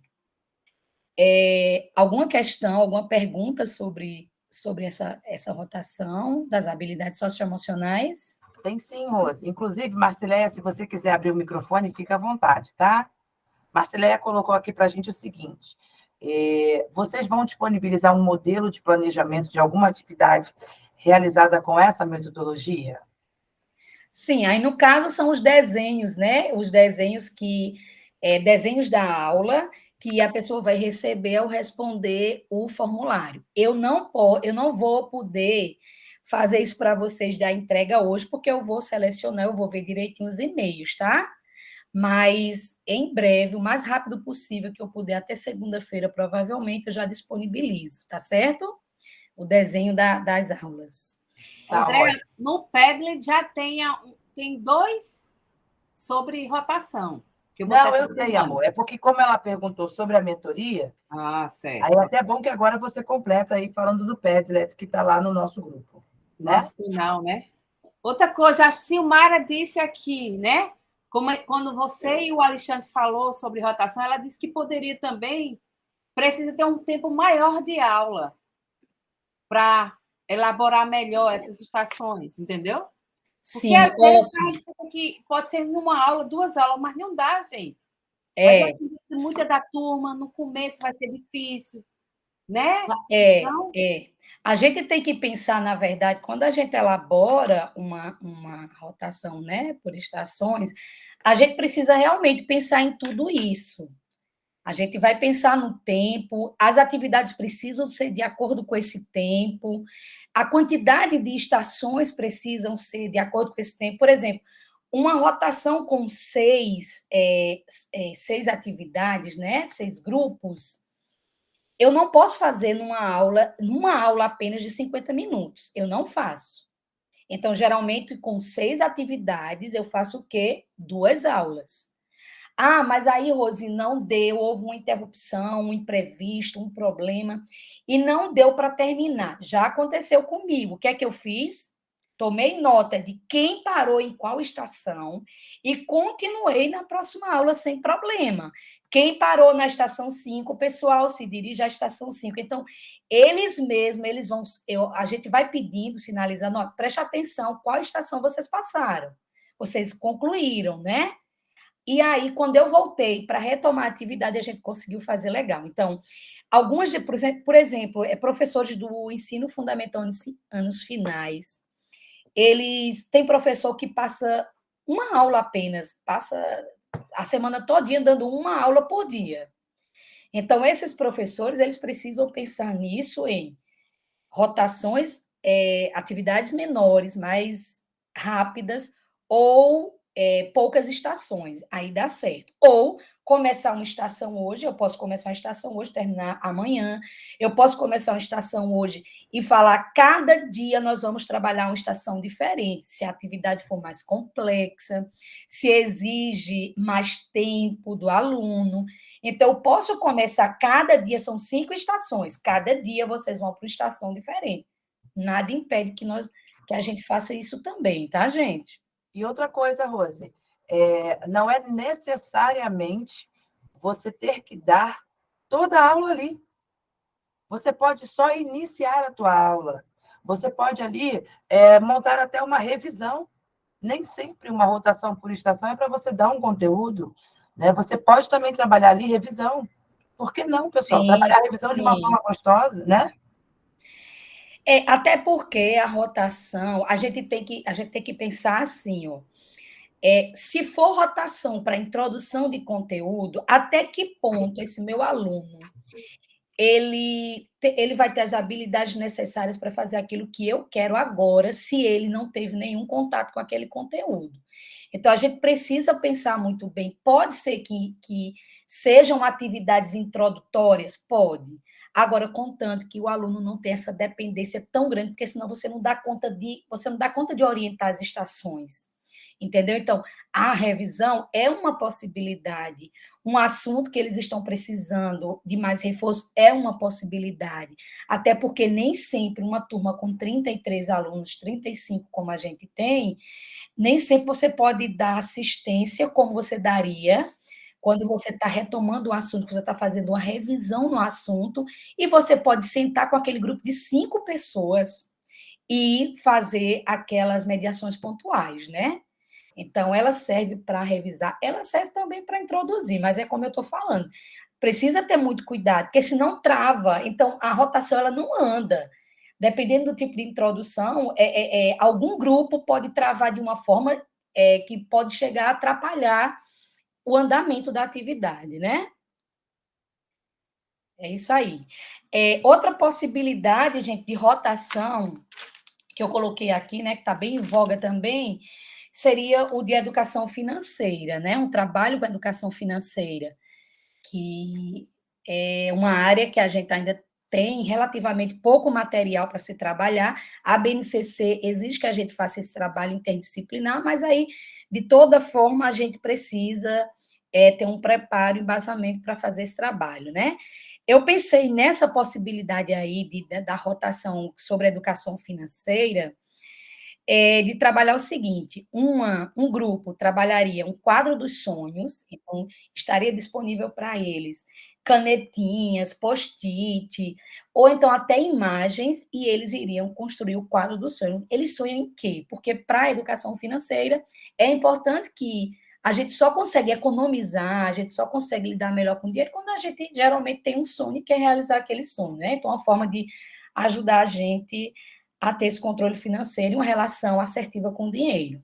Speaker 4: Alguma questão, alguma pergunta sobre essa rotação das habilidades socioemocionais?
Speaker 2: Tem sim, Rose. Inclusive, Marcileia, se você quiser abrir o microfone, fica à vontade, tá? Marcileia colocou aqui para a gente o seguinte: vocês vão disponibilizar um modelo de planejamento de alguma atividade realizada com essa metodologia?
Speaker 4: Sim, aí no caso são os desenhos, né? Os desenhos desenhos da aula que a pessoa vai receber ao responder o formulário. Eu não vou poder fazer isso para vocês da entrega hoje, porque eu vou selecionar, eu vou ver direitinho os e-mails, tá? Mas em breve, o mais rápido possível que eu puder, até segunda-feira, provavelmente, eu já disponibilizo, tá certo? O desenho das aulas.
Speaker 2: Tá,
Speaker 3: André, no Padlet já tem 2 sobre rotação. Que
Speaker 2: não, eu sei, amor. É porque, como ela perguntou sobre a mentoria,
Speaker 3: certo.
Speaker 2: aí é até bom que agora você completa aí falando do Padlet, que está lá no nosso grupo. Né?
Speaker 3: Nosso final, né? Outra coisa, a Silmara disse aqui, né? Quando você e o Alexandre falou sobre rotação, ela disse que poderia também, precisa ter um tempo maior de aula para elaborar melhor essas estações, entendeu? Porque
Speaker 4: Sim,
Speaker 3: às vezes a gente pensa que pode ser uma aula, 2 aulas, mas não dá, gente. Vai depender muito da turma, no começo vai ser difícil, né?
Speaker 4: Então... A gente tem que pensar, na verdade, quando a gente elabora uma rotação, né, por estações, a gente precisa realmente pensar em tudo isso. A gente vai pensar no tempo, as atividades precisam ser de acordo com esse tempo, a quantidade de estações precisam ser de acordo com esse tempo. Por exemplo, uma rotação com 6 atividades, né, 6 grupos, eu não posso fazer numa aula apenas de 50 minutos. Eu não faço. Então, geralmente, com 6 atividades, eu faço o quê? 2 aulas. Ah, mas aí, Rose, não deu, houve uma interrupção, um imprevisto, um problema, e não deu para terminar. Já aconteceu comigo. O que é que eu fiz? Tomei nota de quem parou em qual estação e continuei na próxima aula sem problema. Quem parou na estação 5, o pessoal se dirige à estação 5. Então, eles mesmos, a gente vai pedindo, sinalizando, ó, preste atenção, qual estação vocês passaram. Vocês concluíram, né? E aí, quando eu voltei para retomar a atividade, a gente conseguiu fazer legal. Então, algumas, por exemplo, professores do ensino fundamental anos finais, eles têm professor que passa uma aula apenas, passa a semana todinha dando uma aula por dia. Então, esses professores, eles precisam pensar nisso em rotações, atividades menores, mais rápidas, ou poucas estações, aí dá certo. Ou começar uma estação hoje, eu posso começar uma estação hoje, terminar amanhã, eu posso começar uma estação hoje e falar, cada dia nós vamos trabalhar uma estação diferente, se a atividade for mais complexa, se exige mais tempo do aluno. Então, eu posso começar, cada dia são 5 estações, cada dia vocês vão para uma estação diferente. Nada impede que a gente faça isso também, tá, gente?
Speaker 2: E outra coisa, Rose, não é necessariamente você ter que dar toda a aula ali. Você pode só iniciar a tua aula. Você pode ali montar até uma revisão. Nem sempre uma rotação por estação é para você dar um conteúdo. Né? Você pode também trabalhar ali revisão. Por que não, pessoal?
Speaker 4: Sim,
Speaker 2: trabalhar a revisão de uma forma gostosa, né?
Speaker 4: Até porque a rotação, a gente tem que pensar assim, ó. Se for rotação para introdução de conteúdo, até que ponto esse meu aluno ele vai ter as habilidades necessárias para fazer aquilo que eu quero agora, se ele não teve nenhum contato com aquele conteúdo. Então, a gente precisa pensar muito bem. Pode ser que Sejam atividades introdutórias? Pode. Agora, contanto que o aluno não tenha essa dependência tão grande, porque senão você não dá conta de orientar as estações. Entendeu? Então, a revisão é uma possibilidade. Um assunto que eles estão precisando de mais reforço é uma possibilidade. Até porque nem sempre uma turma com 33 alunos, 35 como a gente tem, nem sempre você pode dar assistência como você daria quando você está retomando o assunto, você está fazendo uma revisão no assunto, e você pode sentar com aquele grupo de 5 pessoas e fazer aquelas mediações pontuais, né? Então, ela serve para revisar, ela serve também para introduzir, mas é como eu estou falando, precisa ter muito cuidado, porque senão trava, então a rotação ela não anda. Dependendo do tipo de introdução, algum grupo pode travar de uma forma que pode chegar a atrapalhar o andamento da atividade, né? É isso aí. Outra possibilidade, gente, de rotação, que eu coloquei aqui, né, que está bem em voga também, seria o de educação financeira, né? Um trabalho com educação financeira, que é uma área que a gente ainda tem relativamente pouco material para se trabalhar. A BNCC exige que a gente faça esse trabalho interdisciplinar, mas aí, de toda forma, a gente precisa ter um preparo e embasamento para fazer esse trabalho, né? Eu pensei nessa possibilidade aí da rotação sobre a educação financeira, de trabalhar o seguinte: um grupo trabalharia um quadro dos sonhos, então estaria disponível para eles canetinhas, post-it, ou então até imagens, e eles iriam construir o quadro do sonho. Eles sonham em quê? Porque para a educação financeira é importante que a gente só consegue economizar, a gente só consegue lidar melhor com o dinheiro quando a gente geralmente tem um sonho e quer realizar aquele sonho, né? Então, uma forma de ajudar a gente a ter esse controle financeiro e uma relação assertiva com o dinheiro.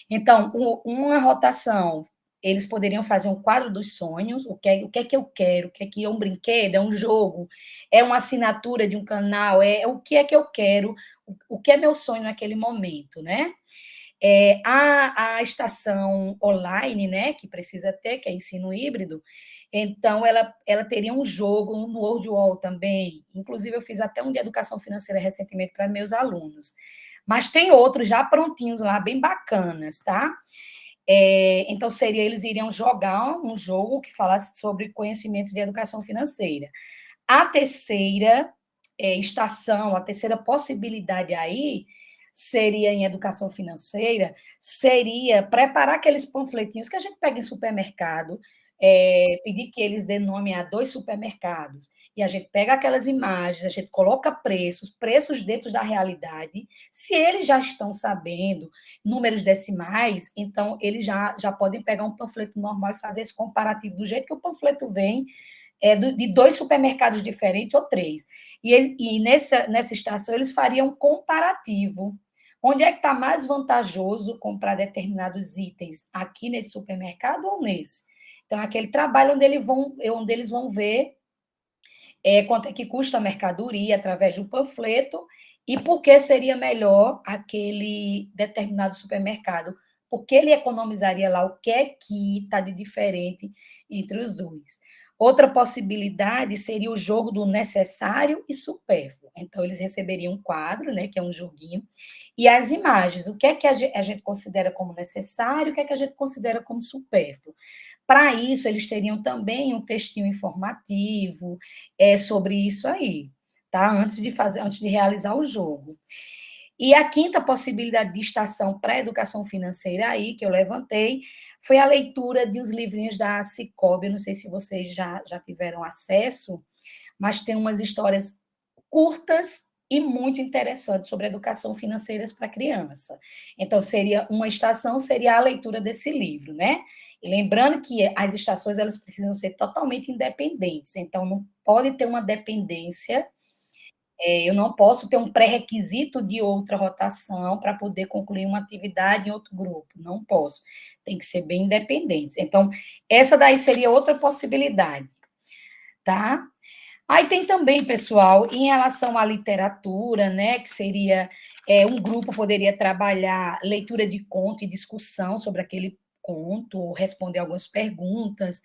Speaker 4: Então, uma rotação, eles poderiam fazer um quadro dos sonhos, o que é que eu quero, o que é um brinquedo, é um jogo, é uma assinatura de um canal, o que é que eu quero, o que é meu sonho naquele momento, né? A estação online, né, que precisa ter, que é ensino híbrido, então ela teria um jogo no WordWall também. Inclusive, eu fiz até um de educação financeira recentemente para meus alunos. Mas tem outros já prontinhos lá, bem bacanas, tá? Então, eles iriam jogar um jogo que falasse sobre conhecimentos de educação financeira. A terceira estação, a terceira possibilidade aí, seria em educação financeira, seria preparar aqueles panfletinhos que a gente pega em supermercado, pedir que eles dêem nome a 2 supermercados, e a gente pega aquelas imagens, a gente coloca preços dentro da realidade. Se eles já estão sabendo números decimais, então eles já podem pegar um panfleto normal e fazer esse comparativo do jeito que o panfleto vem, de 2 supermercados diferentes ou 3. E nessa estação eles fariam um comparativo. Onde é que está mais vantajoso comprar determinados itens? Aqui nesse supermercado ou nesse? Então, aquele trabalho onde eles vão ver quanto é que custa a mercadoria através do panfleto e por que seria melhor aquele determinado supermercado. Porque ele economizaria lá, o que é que está de diferente entre os dois. Outra possibilidade seria o jogo do necessário e supérfluo. Então, eles receberiam um quadro, né, que é um joguinho, e as imagens, o que é que a gente considera como necessário, o que é que a gente considera como supérfluo. Para isso, eles teriam também um textinho informativo sobre isso aí, tá? Antes de realizar o jogo. E a quinta possibilidade de estação para a educação financeira aí, que eu levantei, foi a leitura de uns livrinhos da Cicobi. Eu não sei se vocês já tiveram acesso, mas tem umas histórias curtas e muito interessantes sobre educação financeira para criança. Então, uma estação seria a leitura desse livro, né? E lembrando que as estações elas precisam ser totalmente independentes, então não pode ter uma dependência. Eu não posso ter um pré-requisito de outra rotação para poder concluir uma atividade em outro grupo. Não posso. Tem que ser bem independentes. Então, essa daí seria outra possibilidade, tá? Aí tem também, pessoal, em relação à literatura, né, que seria um grupo poderia trabalhar leitura de conto e discussão sobre aquele conto, ou responder algumas perguntas,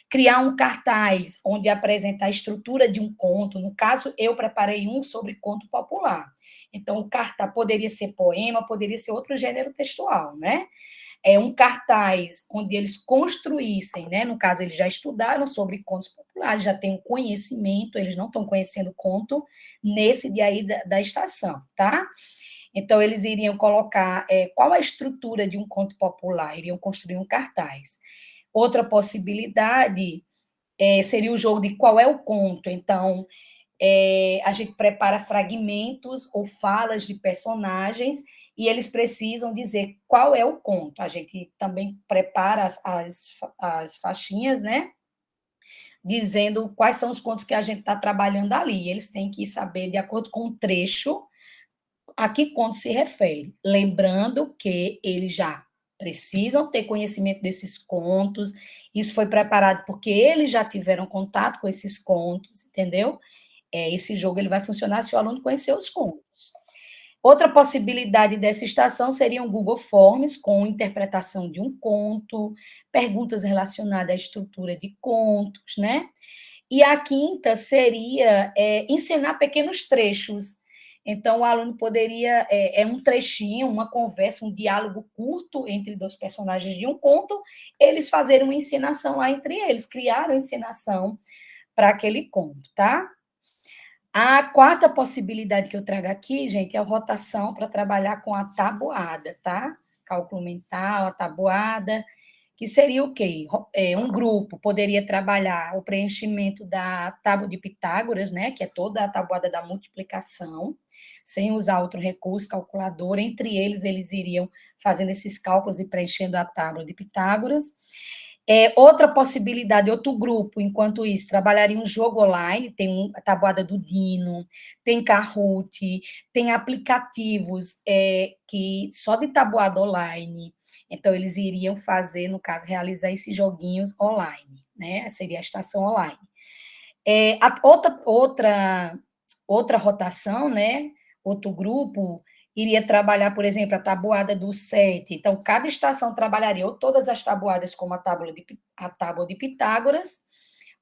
Speaker 4: criar um cartaz onde apresenta a estrutura de um conto. No caso, eu preparei um sobre conto popular. Então, o cartaz poderia ser poema, poderia ser outro gênero textual, né? É um cartaz onde eles construíssem, né? No caso, eles já estudaram sobre contos populares, já têm um conhecimento, eles não estão conhecendo conto nesse dia aí da estação, tá? Então, eles iriam colocar qual a estrutura de um conto popular, iriam construir um cartaz. Outra possibilidade seria o jogo de qual é o conto. Então, a gente prepara fragmentos ou falas de personagens e eles precisam dizer qual é o conto. A gente também prepara as faixinhas, né? Dizendo quais são os contos que a gente está trabalhando ali. Eles têm que saber, de acordo com o trecho, a que conto se refere. Lembrando que eles já precisam ter conhecimento desses contos. Isso foi preparado porque eles já tiveram contato com esses contos, entendeu? Esse jogo ele vai funcionar se o aluno conhecer os contos. Outra possibilidade dessa estação seria um Google Forms com interpretação de um conto, perguntas relacionadas à estrutura de contos, né? E a quinta seria ensinar pequenos trechos. Então, o aluno poderia, um trechinho, uma conversa, um diálogo curto entre dois personagens de um conto, eles fazerem uma encenação lá entre eles, criaram encenação para aquele conto, tá? A quarta possibilidade que eu trago aqui, gente, é a rotação para trabalhar com a tabuada, tá? Cálculo mental, a tabuada, que seria o quê? Um grupo poderia trabalhar o preenchimento da tábua de Pitágoras, né? Que é toda a tabuada da multiplicação, sem usar outro recurso, calculador. Entre eles, eles iriam fazendo esses cálculos e preenchendo a tábua de Pitágoras. Outra possibilidade, outro grupo, enquanto isso, trabalharia um jogo online, tem a tabuada do Dino, tem Kahoot, tem aplicativos que só de tabuada online. Então, eles iriam fazer, no caso, realizar esses joguinhos online, né? Seria a estação online. Outra rotação, né? Outro grupo iria trabalhar, por exemplo, a tabuada do 7. Então, cada estação trabalharia ou todas as tabuadas como a tábua de Pitágoras,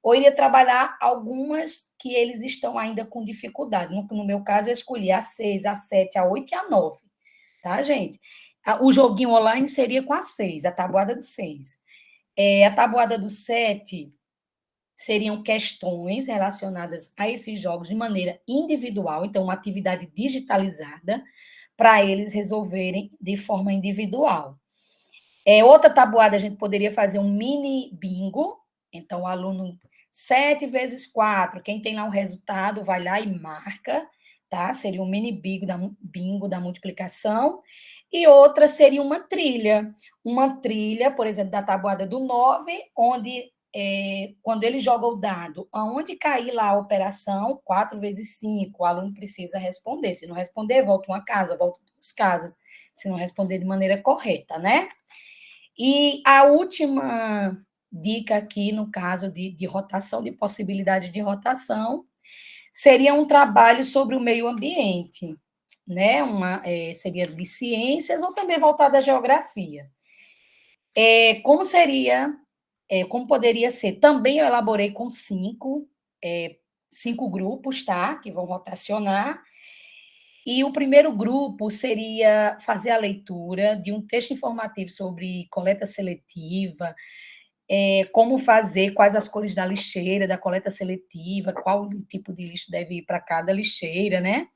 Speaker 4: ou iria trabalhar algumas que eles estão ainda com dificuldade. No meu caso, eu escolhi a 6, a 7, a 8 e a 9. Tá, gente? O joguinho online seria com a 6, a tabuada do 6. A tabuada do 7 seriam questões relacionadas a esses jogos de maneira individual, então, uma atividade digitalizada, para eles resolverem de forma individual. Outra tabuada, a gente poderia fazer um mini bingo, então o aluno 7 vezes 4, quem tem lá um resultado vai lá e marca, tá? Seria um mini bingo da multiplicação. E outra seria uma trilha, por exemplo, da tabuada do 9, onde quando ele joga o dado, aonde cair lá a operação, 4 vezes 5, o aluno precisa responder. Se não responder, volta uma casa, volta 2 casas. Se não responder de maneira correta, né? E a última dica aqui, no caso de rotação, de possibilidade de rotação, seria um trabalho sobre o meio ambiente, né? Seria de ciências ou também voltada à geografia. Como poderia ser? Também eu elaborei com 5 grupos, tá? Que vão rotacionar. E o primeiro grupo seria fazer a leitura de um texto informativo sobre coleta seletiva, como fazer, quais as cores da lixeira, da coleta seletiva, qual tipo de lixo deve ir para cada lixeira, né?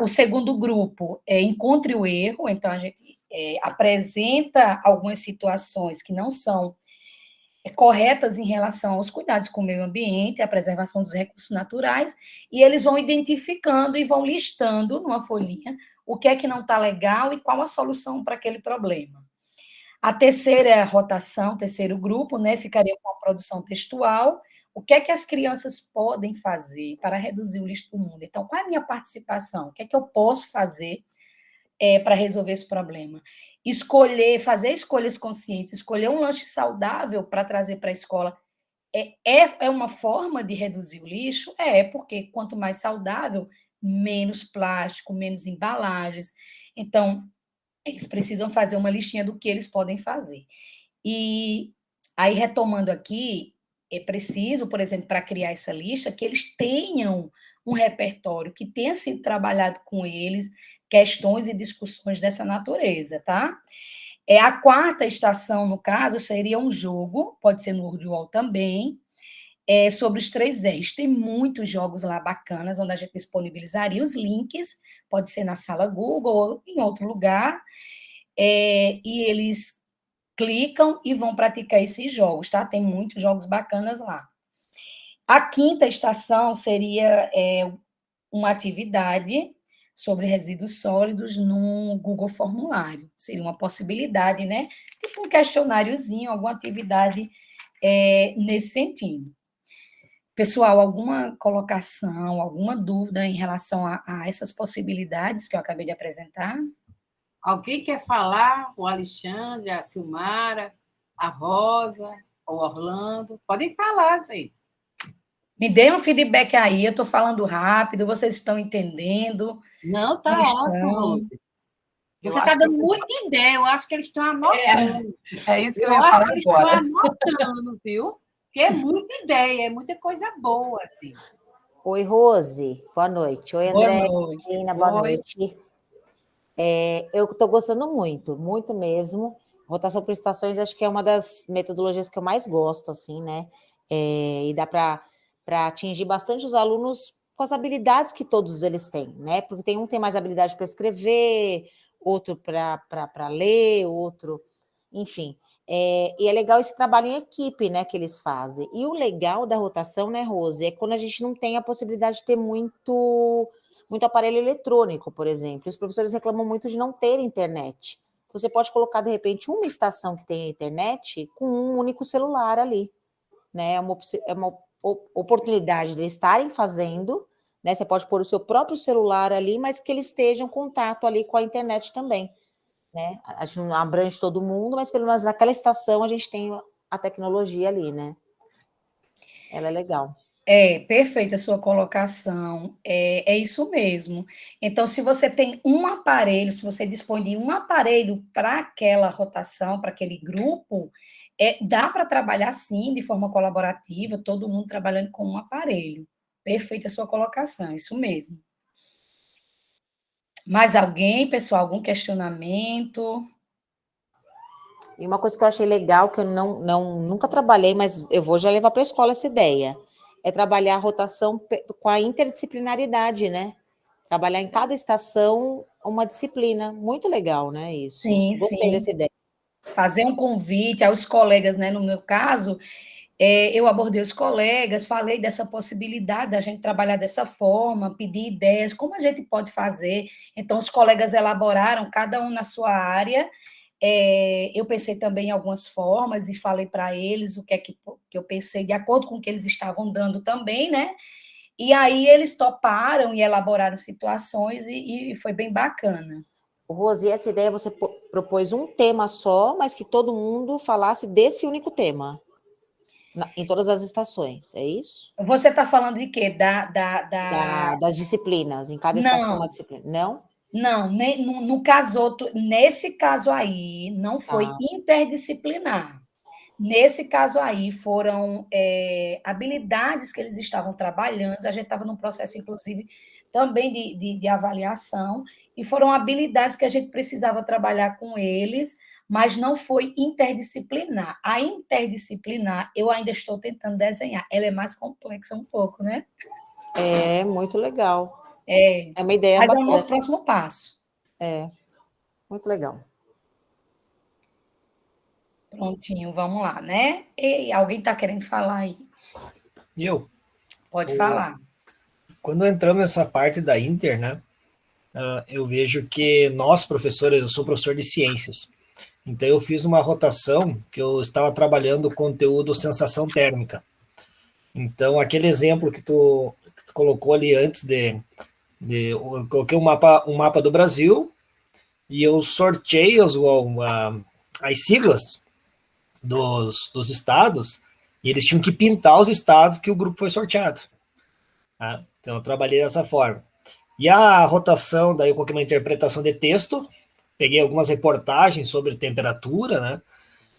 Speaker 4: O segundo grupo encontre o erro, então a gente apresenta algumas situações que não são corretas em relação aos cuidados com o meio ambiente, a preservação dos recursos naturais, e eles vão identificando e vão listando numa folhinha o que é que não está legal e qual a solução para aquele problema. A terceira rotação, terceiro grupo, né, ficaria com a produção textual. O que é que as crianças podem fazer para reduzir o lixo do mundo? Então, qual é a minha participação? O que é que eu posso fazer para resolver esse problema? Fazer escolhas conscientes, escolher um lanche saudável para trazer para a escola é uma forma de reduzir o lixo? Porque quanto mais saudável, menos plástico, menos embalagens. Então, eles precisam fazer uma listinha do que eles podem fazer. E aí, retomando aqui, é preciso, por exemplo, para criar essa lista, que eles tenham um repertório, que tenha sido trabalhado com eles questões e discussões dessa natureza, tá? A quarta estação, no caso, seria um jogo, pode ser no Urduol também, sobre os 3 R's. Tem muitos jogos lá bacanas, onde a gente disponibilizaria os links, pode ser na sala Google ou em outro lugar, e eles clicam e vão praticar esses jogos, tá? Tem muitos jogos bacanas lá. A quinta estação seria uma atividade sobre resíduos sólidos no Google Formulário. Seria uma possibilidade, né? Tipo um questionáriozinho, alguma atividade nesse sentido. Pessoal, alguma colocação, alguma dúvida em relação a essas possibilidades que eu acabei de apresentar?
Speaker 3: Alguém quer falar? O Alexandre, a Silmara, a Rosa, o Orlando? Podem falar, gente.
Speaker 4: Me dê um feedback aí, eu estou falando rápido, vocês estão entendendo?
Speaker 3: Não, tá ótimo, Rose. Você
Speaker 2: Eu
Speaker 3: está
Speaker 2: acho
Speaker 3: dando
Speaker 2: que-
Speaker 3: muita ideia, eu acho que eles estão anotando.
Speaker 2: É isso que eu
Speaker 3: Eu
Speaker 2: ia
Speaker 3: acho
Speaker 2: falar
Speaker 3: que eles
Speaker 2: agora.
Speaker 3: estão anotando, viu? Porque é muita ideia, é muita coisa boa, assim.
Speaker 6: Oi, Rose. Boa noite. Oi,
Speaker 4: Boa
Speaker 6: André.
Speaker 4: noite.
Speaker 6: Karina, boa
Speaker 2: Oi.
Speaker 6: noite. Eu estou gostando muito, muito mesmo. Rotação por estações, acho que é uma das metodologias que eu mais gosto, assim, né? E dá para atingir bastante os alunos com as habilidades que todos eles têm, né? Porque um tem mais habilidade para escrever, outro para ler, outro, enfim. E é legal esse trabalho em equipe, né, que eles fazem. E o legal da rotação, né, Rose, é quando a gente não tem a possibilidade de ter muito aparelho eletrônico, por exemplo. Os professores reclamam muito de não ter internet. Então, você pode colocar, de repente, uma estação que tenha internet com um único celular ali, né? É uma oportunidade de eles estarem fazendo, né? Você pode pôr o seu próprio celular ali, mas que eles estejam em contato ali com a internet também, né? A gente não abrange todo mundo, mas pelo menos naquela estação a gente tem a tecnologia ali, né? Ela é legal.
Speaker 4: Perfeita a sua colocação, é isso mesmo. Então, se você tem um aparelho, se você dispõe de um aparelho para aquela rotação, para aquele grupo, dá para trabalhar sim, de forma colaborativa, todo mundo trabalhando com um aparelho. Perfeita a sua colocação, isso mesmo. Mais alguém, pessoal, algum questionamento?
Speaker 6: E uma coisa que eu achei legal, que eu nunca trabalhei, mas eu vou já levar para a escola essa ideia, é trabalhar a rotação com a interdisciplinaridade, né? Trabalhar em cada estação uma disciplina. Muito legal, né, isso?
Speaker 4: Sim,
Speaker 6: Gostei
Speaker 4: sim.
Speaker 6: dessa ideia.
Speaker 4: Fazer um convite aos colegas, né? No meu caso, eu abordei os colegas, falei dessa possibilidade da gente trabalhar dessa forma, pedir ideias, como a gente pode fazer. Então, os colegas elaboraram, cada um na sua área. Eu pensei também em algumas formas e falei para eles o que é que eu pensei, de acordo com o que eles estavam dando também, né? E aí eles toparam e elaboraram situações e foi bem bacana.
Speaker 6: Rose, essa ideia você propôs um tema só, mas que todo mundo falasse desse único tema, em todas as estações, é isso?
Speaker 4: Você está falando de quê?
Speaker 6: Das disciplinas, em cada estação uma disciplina. Não?
Speaker 4: Não, no caso, nesse caso aí, não foi interdisciplinar. Nesse caso aí, foram habilidades que eles estavam trabalhando, a gente estava num processo, inclusive, também de avaliação, e foram habilidades que a gente precisava trabalhar com eles, mas não foi interdisciplinar. A interdisciplinar, eu ainda estou tentando desenhar, ela é mais complexa um pouco, né?
Speaker 6: É muito legal. É uma ideia
Speaker 4: Mas
Speaker 6: bacana.
Speaker 4: é o nosso próximo passo.
Speaker 6: Muito legal.
Speaker 4: Prontinho, vamos lá, né? E alguém está querendo falar aí?
Speaker 5: E eu?
Speaker 4: Pode falar.
Speaker 5: Quando entramos nessa parte da Inter, né, eu vejo que nós, professores, eu sou professor de ciências, então eu fiz uma rotação que eu estava trabalhando o conteúdo sensação térmica. Então, aquele exemplo que tu colocou ali antes eu coloquei um mapa do Brasil e eu sorteei as siglas dos estados e eles tinham que pintar os estados que o grupo foi sorteado. Tá? Então, eu trabalhei dessa forma. E a rotação, daí eu coloquei uma interpretação de texto, peguei algumas reportagens sobre temperatura, né?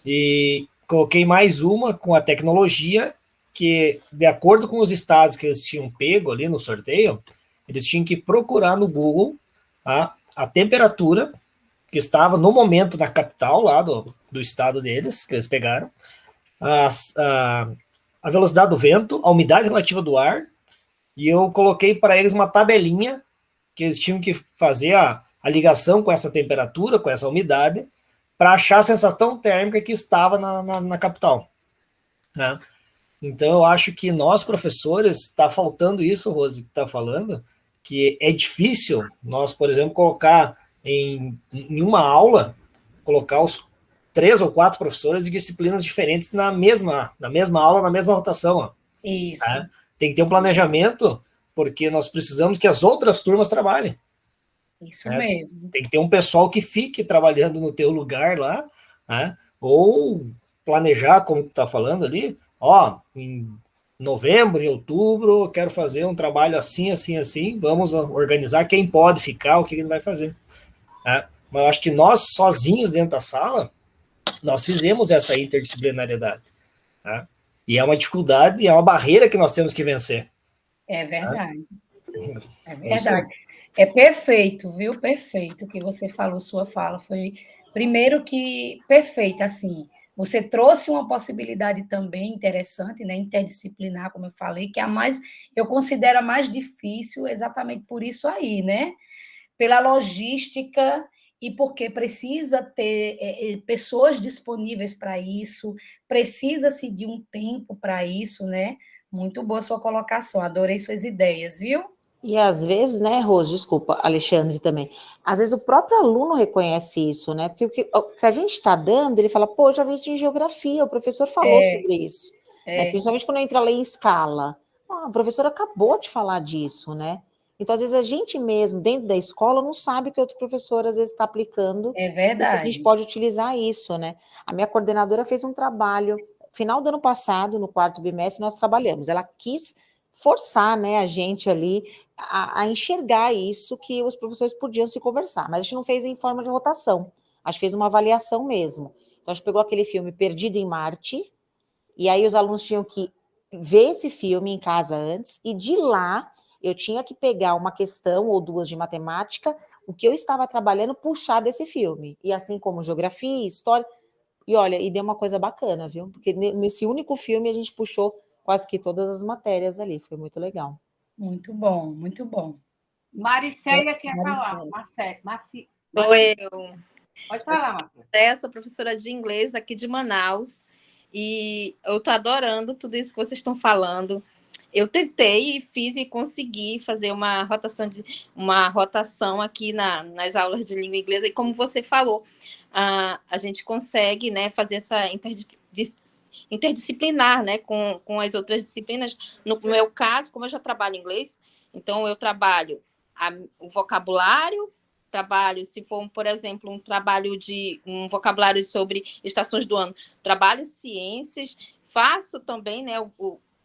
Speaker 5: e coloquei mais uma com a tecnologia, que, de acordo com os estados que eles tinham pego ali no sorteio, eles tinham que procurar no Google a temperatura que estava no momento na capital lá do estado deles, que eles pegaram, a velocidade do vento, a umidade relativa do ar, e eu coloquei para eles uma tabelinha que eles tinham que fazer a ligação com essa temperatura, com essa umidade, para achar a sensação térmica que estava na capital. Né? Então, eu acho que nós, professores, está faltando isso, Rose, que está falando, que é difícil nós, por exemplo, colocar em uma aula, colocar os 3 ou 4 professores de disciplinas diferentes na mesma aula, na mesma rotação. Ó.
Speaker 4: Isso.
Speaker 5: Tá? Tem que ter um planejamento, porque nós precisamos que as outras turmas trabalhem.
Speaker 4: Isso mesmo.
Speaker 5: Tem que ter um pessoal que fique trabalhando no teu lugar lá, né? Ou planejar, como tu está falando ali, ó, em novembro, em outubro, eu quero fazer um trabalho assim, assim, assim, vamos organizar quem pode ficar, o que ele vai fazer. Né? Mas eu acho que nós, sozinhos dentro da sala, nós fizemos essa interdisciplinariedade. Né? E é uma dificuldade, é uma barreira que nós temos que vencer.
Speaker 4: É verdade.
Speaker 5: Né?
Speaker 4: É verdade. É perfeito, viu? Perfeito o que você falou, sua fala. Foi, primeiro que, perfeito, assim, você trouxe uma possibilidade também interessante, né, interdisciplinar, como eu falei, que é a mais, eu considero a mais difícil exatamente por isso aí, né? Pela logística e porque precisa ter pessoas disponíveis para isso, precisa-se de um tempo para isso, né? Muito boa sua colocação, adorei suas ideias, viu?
Speaker 6: E às vezes, né, Rose, desculpa, Alexandre também, às vezes o próprio aluno reconhece isso, né? Porque o que a gente está dando, ele fala, pô, já vi isso em geografia, o professor falou sobre isso. Né? Principalmente quando entra a lei em escala. Ah, o professor acabou de falar disso, né? Então, às vezes, a gente mesmo, dentro da escola, não sabe que outro professor, às vezes, está aplicando.
Speaker 4: É verdade.
Speaker 6: A gente pode utilizar isso, né? A minha coordenadora fez um trabalho, final do ano passado, no 4º bimestre, nós trabalhamos. Ela quis forçar, né, a gente ali a enxergar isso, que os professores podiam se conversar, mas a gente não fez em forma de rotação, a gente fez uma avaliação mesmo. Então, a gente pegou aquele filme Perdido em Marte, e aí os alunos tinham que ver esse filme em casa antes, e de lá eu tinha que pegar uma questão ou 2 de matemática, o que eu estava trabalhando, puxar desse filme, e assim como geografia, história, e olha, e deu uma coisa bacana, viu? Porque nesse único filme a gente puxou quase que todas as matérias ali, foi muito legal.
Speaker 4: Muito bom, muito bom.
Speaker 3: Maricélia quer falar.
Speaker 7: Sou eu.
Speaker 3: Pode falar, Marcela.
Speaker 7: Sou professora de inglês aqui de Manaus e eu estou adorando tudo isso que vocês estão falando. Eu tentei, fiz e consegui fazer uma rotação aqui nas aulas de língua inglesa e como você falou, a gente consegue, né, fazer essa interdisciplinar, né, com as outras disciplinas. No meu caso, como eu já trabalho inglês, então eu trabalho o vocabulário, trabalho, se for, por exemplo, um vocabulário sobre estações do ano, trabalho ciências, faço também, né,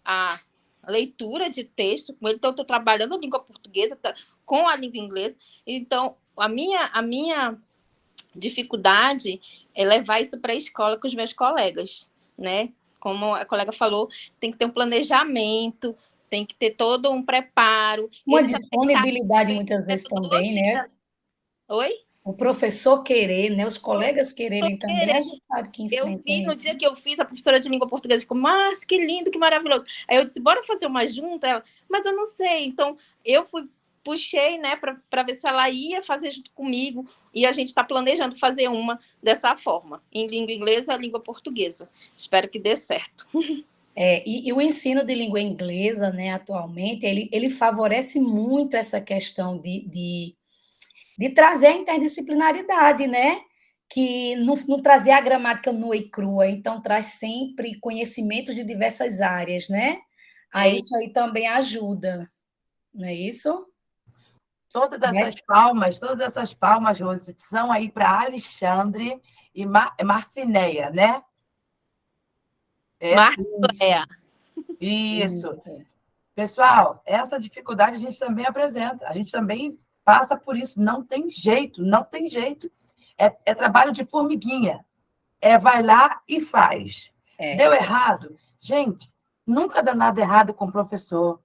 Speaker 7: a leitura de texto, então estou trabalhando a língua portuguesa com a língua inglesa, então a minha dificuldade é levar isso para a escola com os meus colegas, né? Como a colega falou, tem que ter um planejamento, tem que ter todo um preparo.
Speaker 4: Uma disponibilidade muitas vezes também, né?
Speaker 7: Oi?
Speaker 4: O professor querer, né? Os colegas quererem também, a gente sabe que enfrenta
Speaker 7: Eu vi, no
Speaker 4: isso.
Speaker 7: dia que eu fiz, a professora de língua portuguesa ficou, mas que lindo, que maravilhoso. Aí eu disse, bora fazer uma junta? Ela, mas eu não sei. Então, eu puxei, né, para ver se ela ia fazer junto comigo, e a gente está planejando fazer uma dessa forma, em língua inglesa e língua portuguesa. Espero que dê certo.
Speaker 4: E o ensino de língua inglesa, né, atualmente, ele favorece muito essa questão de trazer a interdisciplinaridade, né? Que não trazer a gramática nua e crua, então traz sempre conhecimentos de diversas áreas, né? Aí isso aí também ajuda, não é isso?
Speaker 2: Todas essas palmas, Rose, são aí para Alexandre e Marcineia, né?
Speaker 7: Marcineia.
Speaker 2: Isso. Pessoal, essa dificuldade a gente também apresenta, a gente também passa por isso, não tem jeito, não tem jeito. É trabalho de formiguinha. vai lá e faz.
Speaker 4: É.
Speaker 2: Deu errado? Gente, nunca dá nada errado com o professor.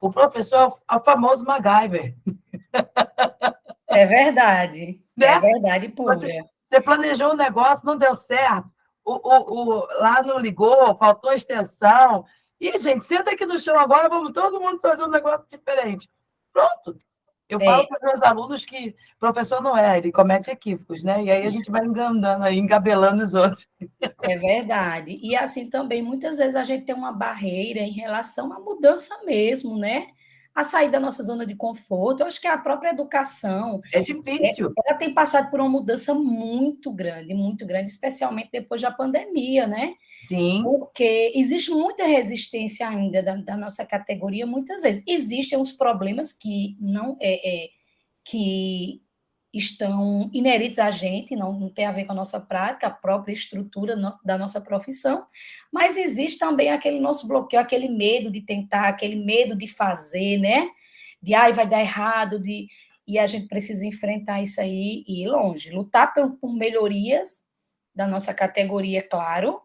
Speaker 2: O professor é o famoso MacGyver,
Speaker 4: É verdade. É
Speaker 2: né?
Speaker 4: verdade pura.
Speaker 2: Você planejou um negócio, não deu certo. Lá não ligou, faltou extensão. E, gente, senta aqui no chão agora, vamos todo mundo fazer um negócio diferente. Pronto. Eu falo para os meus alunos que o professor não é, ele comete equívocos, né? E aí a gente vai enganando aí, engabelando os outros.
Speaker 4: É verdade. E assim também, muitas vezes a gente tem uma barreira em relação à mudança mesmo, né? A sair da nossa zona de conforto. Eu acho que a própria educação,
Speaker 2: É difícil.
Speaker 4: ela tem passado por uma mudança muito grande, especialmente depois da pandemia, né?
Speaker 2: Sim,
Speaker 4: Porque existe muita resistência ainda da nossa categoria, muitas vezes. Existem os problemas que não que estão inerentes a gente, não tem a ver com a nossa prática, a própria estrutura da nossa profissão, mas existe também aquele nosso bloqueio, aquele medo de tentar, aquele medo de fazer, né? De, vai dar errado, e a gente precisa enfrentar isso aí e ir longe. Lutar por melhorias da nossa categoria, claro,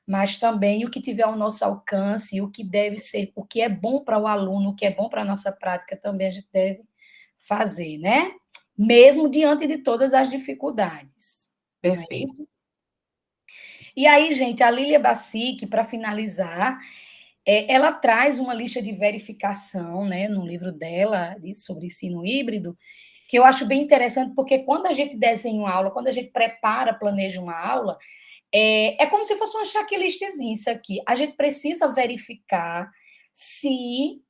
Speaker 4: mas também o que tiver ao nosso alcance, o que deve ser, o que é bom para o aluno, o que é bom para a nossa prática, também a gente deve fazer, né? Mesmo diante de todas as dificuldades.
Speaker 2: perfeito.
Speaker 4: E aí, gente, a Lília Bacic, para finalizar, ela traz uma lista de verificação, né, no livro dela, sobre ensino híbrido, que eu acho bem interessante, porque quando a gente desenha uma aula, quando a gente prepara, planeja uma aula, é como se fosse uma checklistzinha isso aqui. A gente precisa verificar se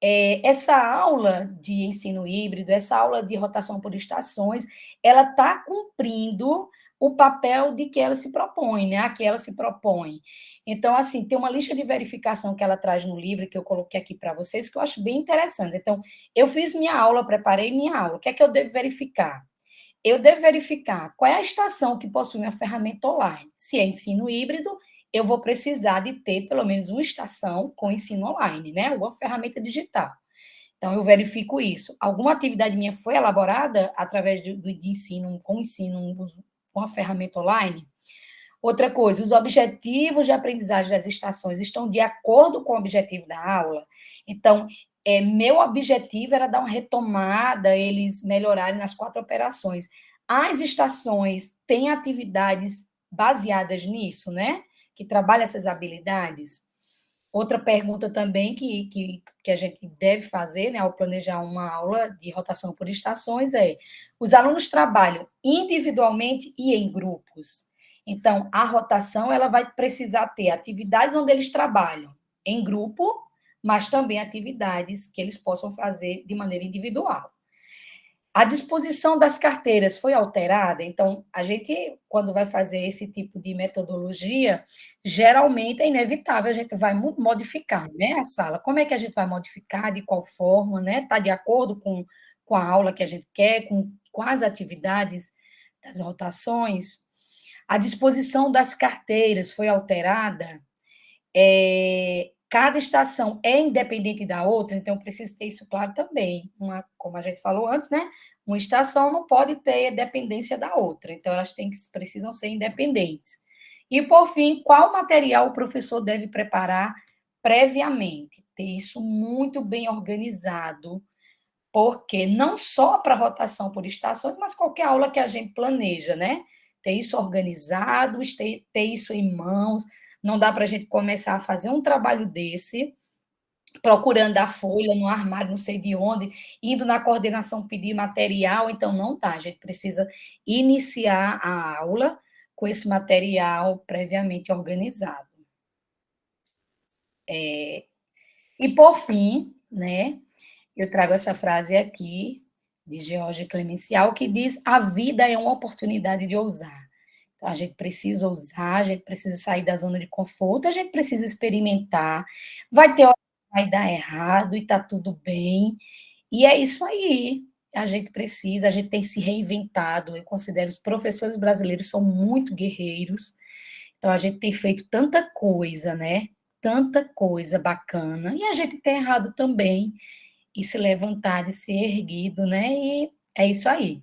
Speaker 4: essa aula de ensino híbrido, essa aula de rotação por estações, ela está cumprindo o papel de que ela se propõe, né? A que ela se propõe. Então, assim, tem uma lista de verificação que ela traz no livro, que eu coloquei aqui para vocês, que eu acho bem interessante. Então, eu fiz minha aula, preparei minha aula. O que é que eu devo verificar? Eu devo verificar qual é a estação que possui uma ferramenta online. Se é ensino híbrido, eu vou precisar de ter pelo menos uma estação com ensino online, né? Uma ferramenta digital. Então, eu verifico isso. Alguma atividade minha foi elaborada através de ensino, com a ferramenta online? Outra coisa, os objetivos de aprendizagem das estações estão de acordo com o objetivo da aula? Então, meu objetivo era dar uma retomada, eles melhorarem nas 4 operações. As estações têm atividades baseadas nisso, né? Que trabalham essas habilidades. Outra pergunta também que a gente deve fazer, né, ao planejar uma aula de rotação por estações os alunos trabalham individualmente e em grupos. Então, a rotação ela vai precisar ter atividades onde eles trabalham em grupo, mas também atividades que eles possam fazer de maneira individual. A disposição das carteiras foi alterada, então, a gente, quando vai fazer esse tipo de metodologia, geralmente é inevitável, a gente vai modificar, né, a sala. Como é que a gente vai modificar, de qual forma, né? Está de acordo com a aula que a gente quer, com as atividades das rotações. A disposição das carteiras foi alterada. Cada estação é independente da outra, então preciso ter isso claro também. Como a gente falou antes, né? Uma estação não pode ter dependência da outra, então elas precisam ser independentes. E, por fim, qual material o professor deve preparar previamente? Ter isso muito bem organizado, porque não só para rotação por estações, mas qualquer aula que a gente planeja, né? Ter isso organizado, ter isso em mãos. Não dá para a gente começar a fazer um trabalho desse, procurando a folha no armário, não sei de onde, indo na coordenação pedir material, então não dá. A gente precisa iniciar a aula com esse material previamente organizado. E, por fim, né, eu trago essa frase aqui, de George Clemencial, que diz: a vida é uma oportunidade de ousar. Então, a gente precisa ousar, a gente precisa sair da zona de conforto, a gente precisa experimentar. Vai ter hora que vai dar errado e está tudo bem. E é isso aí. A gente tem se reinventado. Eu considero os professores brasileiros são muito guerreiros. Então, a gente tem feito tanta coisa, né? Tanta coisa bacana. E a gente tem errado também. E se levantar e ser erguido, né? E é isso aí.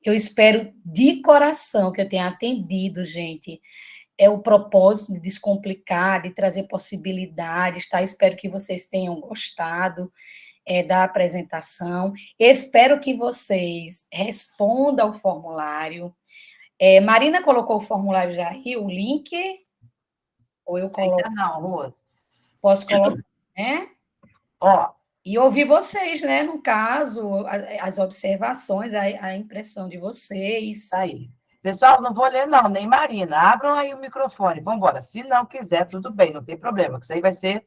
Speaker 4: Eu espero de coração que eu tenha atendido, gente. É o propósito de descomplicar, de trazer possibilidades, tá? Espero que vocês tenham gostado da apresentação. Espero que vocês respondam ao formulário. Marina colocou o formulário já aí, o link? Ou eu coloco?
Speaker 2: Ainda não, Rose.
Speaker 4: Posso colocar, né?
Speaker 2: Ó,
Speaker 4: E ouvir vocês, né? No caso, as observações, a impressão de vocês.
Speaker 2: tá aí. Pessoal, não vou ler, não, nem Marina. Abram aí o microfone. Vamos embora. Se não quiser, tudo bem, não tem problema. Isso aí vai ser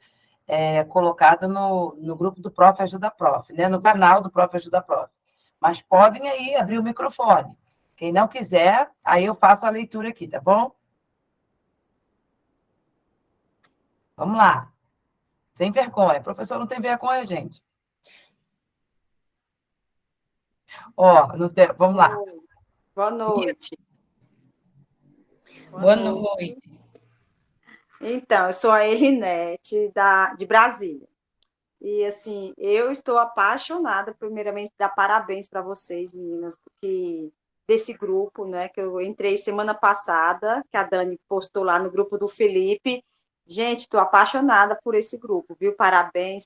Speaker 2: colocado no grupo do Prof. Ajuda Prof, né? No canal do Prof. Ajuda Prof. Mas podem aí abrir o microfone. Quem não quiser, aí eu faço a leitura aqui, tá bom? Vamos lá. Sem vergonha. Professor não tem vergonha, gente. Ó, vamos lá.
Speaker 8: Boa noite.
Speaker 4: Boa noite.
Speaker 8: Então, eu sou a Elinete, de Brasília. E, assim, eu estou apaixonada, primeiramente, dar parabéns para vocês, meninas, desse grupo, né, que eu entrei semana passada, que a Dani postou lá no grupo do Felipe. Gente, estou apaixonada por esse grupo, viu? Parabéns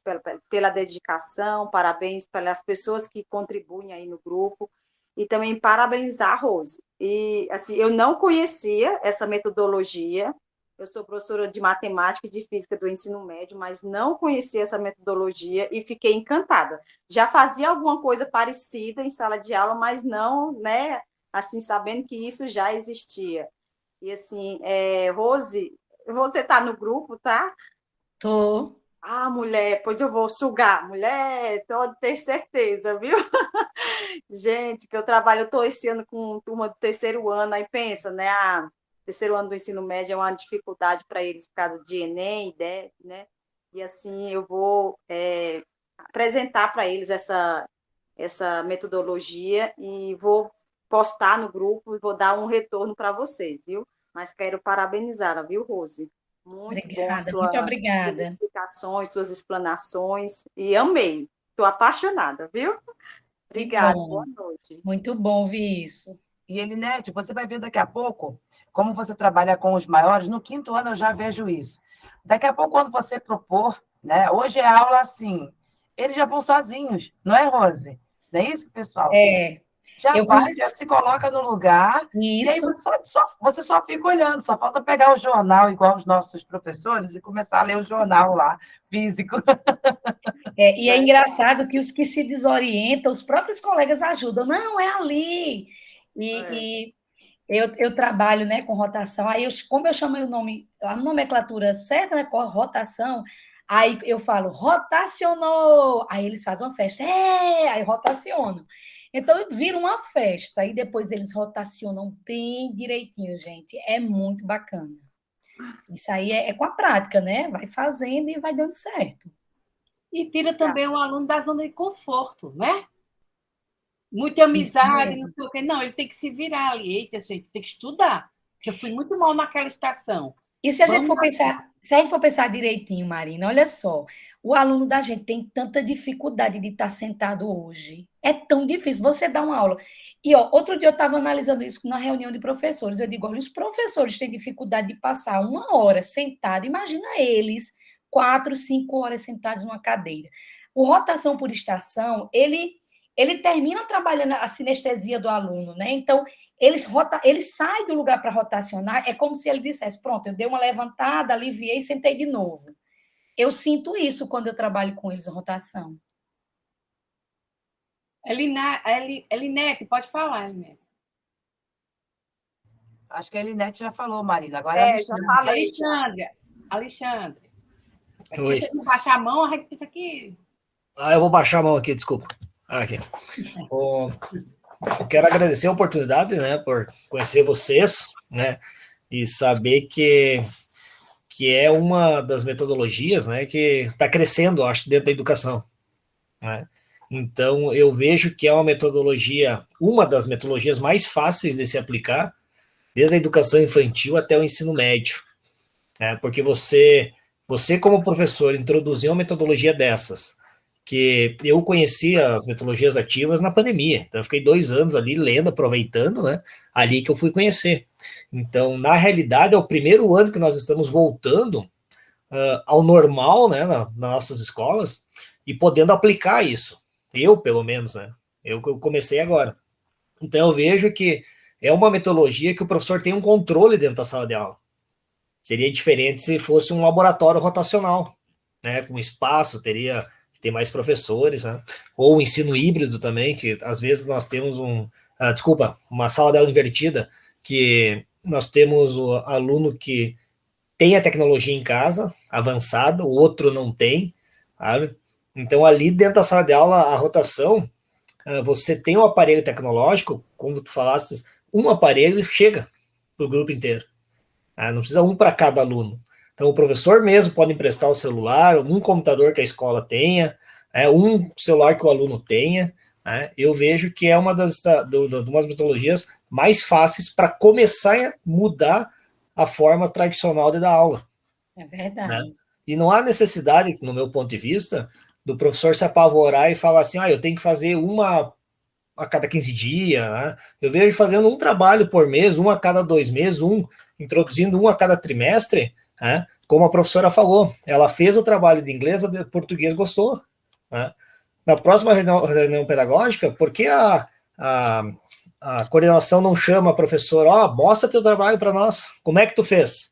Speaker 8: pela dedicação, parabéns pelas pessoas que contribuem aí no grupo, e também parabenizar a Rose. E, assim, eu não conhecia essa metodologia. Eu sou professora de matemática e de física do ensino médio, mas não conhecia essa metodologia e fiquei encantada. Já fazia alguma coisa parecida em sala de aula, mas não, né, assim, sabendo que isso já existia. E, assim, Rose, você está no grupo, tá?
Speaker 4: Tô.
Speaker 8: Ah, mulher, pois eu vou sugar. Mulher, pode ter certeza, viu? Gente, que eu estou esse ano com turma do terceiro ano, aí pensa, né? Terceiro ano do ensino médio é uma dificuldade para eles por causa de Enem, IDEB, né? E assim eu vou apresentar para eles essa metodologia e vou postar no grupo e vou dar um retorno para vocês, viu? Mas quero parabenizá-la, viu, Rose? Muito
Speaker 4: Obrigada,
Speaker 8: bom
Speaker 4: muito obrigada.
Speaker 8: suas explicações, suas explanações, e amei. Estou apaixonada, viu? Obrigada, boa noite.
Speaker 4: Muito bom ouvir isso.
Speaker 2: E, Elinete, você vai ver daqui a pouco, como você trabalha com os maiores, no 5º ano eu já vejo isso. Daqui a pouco, quando você propor, né? Hoje é aula assim, eles já vão sozinhos, não é, Rose? Não é isso, pessoal? Já se coloca no lugar,
Speaker 4: isso.
Speaker 2: E aí você só fica olhando, só falta pegar o jornal, igual os nossos professores, e começar a ler o jornal lá, físico.
Speaker 4: E é engraçado que os que se desorientam, os próprios colegas ajudam. Não, é ali. E eu trabalho, né, com rotação, aí como eu chamo o nome, a nomenclatura certa, né, com rotação, aí eu falo, rotacionou, aí eles fazem uma festa, aí rotacionam. Então, vira uma festa, e depois eles rotacionam bem direitinho, gente, é muito bacana. Isso aí é com a prática, né, vai fazendo e vai dando certo.
Speaker 3: E tira também o aluno da zona de conforto, né? Muita amizade, não sei o quê. Não, ele tem que se virar ali. Eita, gente, tem que estudar. Porque eu fui muito mal naquela estação.
Speaker 4: E se a gente for pensar direitinho, Marina, olha só, o aluno da gente tem tanta dificuldade de estar sentado hoje. É tão difícil você dar uma aula. E, outro dia eu estava analisando isso na reunião de professores. Eu digo, olha, os professores têm dificuldade de passar 1 hora sentado. Imagina eles, 4, 5 horas sentados numa cadeira. O rotação por estação, ele termina trabalhando a sinestesia do aluno, né? Então, ele sai do lugar para rotacionar, é como se ele dissesse, pronto, eu dei uma levantada, aliviei e sentei de novo. Eu sinto isso quando eu trabalho com eles em rotação.
Speaker 3: Elinete, pode falar, Elinete.
Speaker 2: Acho que a Elinete já falou, Marina. Agora
Speaker 8: já falei.
Speaker 3: Alexandre.
Speaker 5: Oi.
Speaker 3: Você não baixar a mão, a gente pensa que...
Speaker 5: Eu vou baixar a mão aqui, desculpa. Aqui. Eu quero agradecer a oportunidade, né, por conhecer vocês, né, e saber que é uma das metodologias, né, que está crescendo, acho, dentro da educação, né? Então, eu vejo que é uma das metodologias mais fáceis de se aplicar, desde a educação infantil até o ensino médio, né, porque você como professor introduzir uma metodologia dessas que eu conheci as metodologias ativas na pandemia. Então, eu fiquei 2 anos ali lendo, aproveitando, né? Ali que eu fui conhecer. Então, na realidade, é o primeiro ano que nós estamos voltando ao normal, né, nas nossas escolas, e podendo aplicar isso. Eu, pelo menos, né? Eu comecei agora. Então, eu vejo que é uma metodologia que o professor tem um controle dentro da sala de aula. Seria diferente se fosse um laboratório rotacional, né? Com espaço, teria que ter mais professores, né? Ou o ensino híbrido também, que às vezes nós temos uma sala de aula invertida, que nós temos o aluno que tem a tecnologia em casa, avançada, o outro não tem, sabe? Então, ali dentro da sala de aula, a rotação, você tem um aparelho tecnológico, como tu falaste, um aparelho chega para o grupo inteiro. Não precisa um para cada aluno. Então, o professor mesmo pode emprestar o celular, um computador que a escola tenha, um celular que o aluno tenha. Eu vejo que é uma das metodologias mais fáceis para começar a mudar a forma tradicional de dar aula.
Speaker 4: É verdade.
Speaker 5: Né? E não há necessidade, no meu ponto de vista, do professor se apavorar e falar assim, eu tenho que fazer uma a cada 15 dias, né? Eu vejo fazendo um trabalho por mês, um a cada 2 meses, introduzindo um a cada trimestre, né? Como a professora falou, ela fez o trabalho de inglês, a de português gostou. Né? Na próxima reunião pedagógica, por que a coordenação não chama a professora, mostra teu trabalho para nós, como é que tu fez?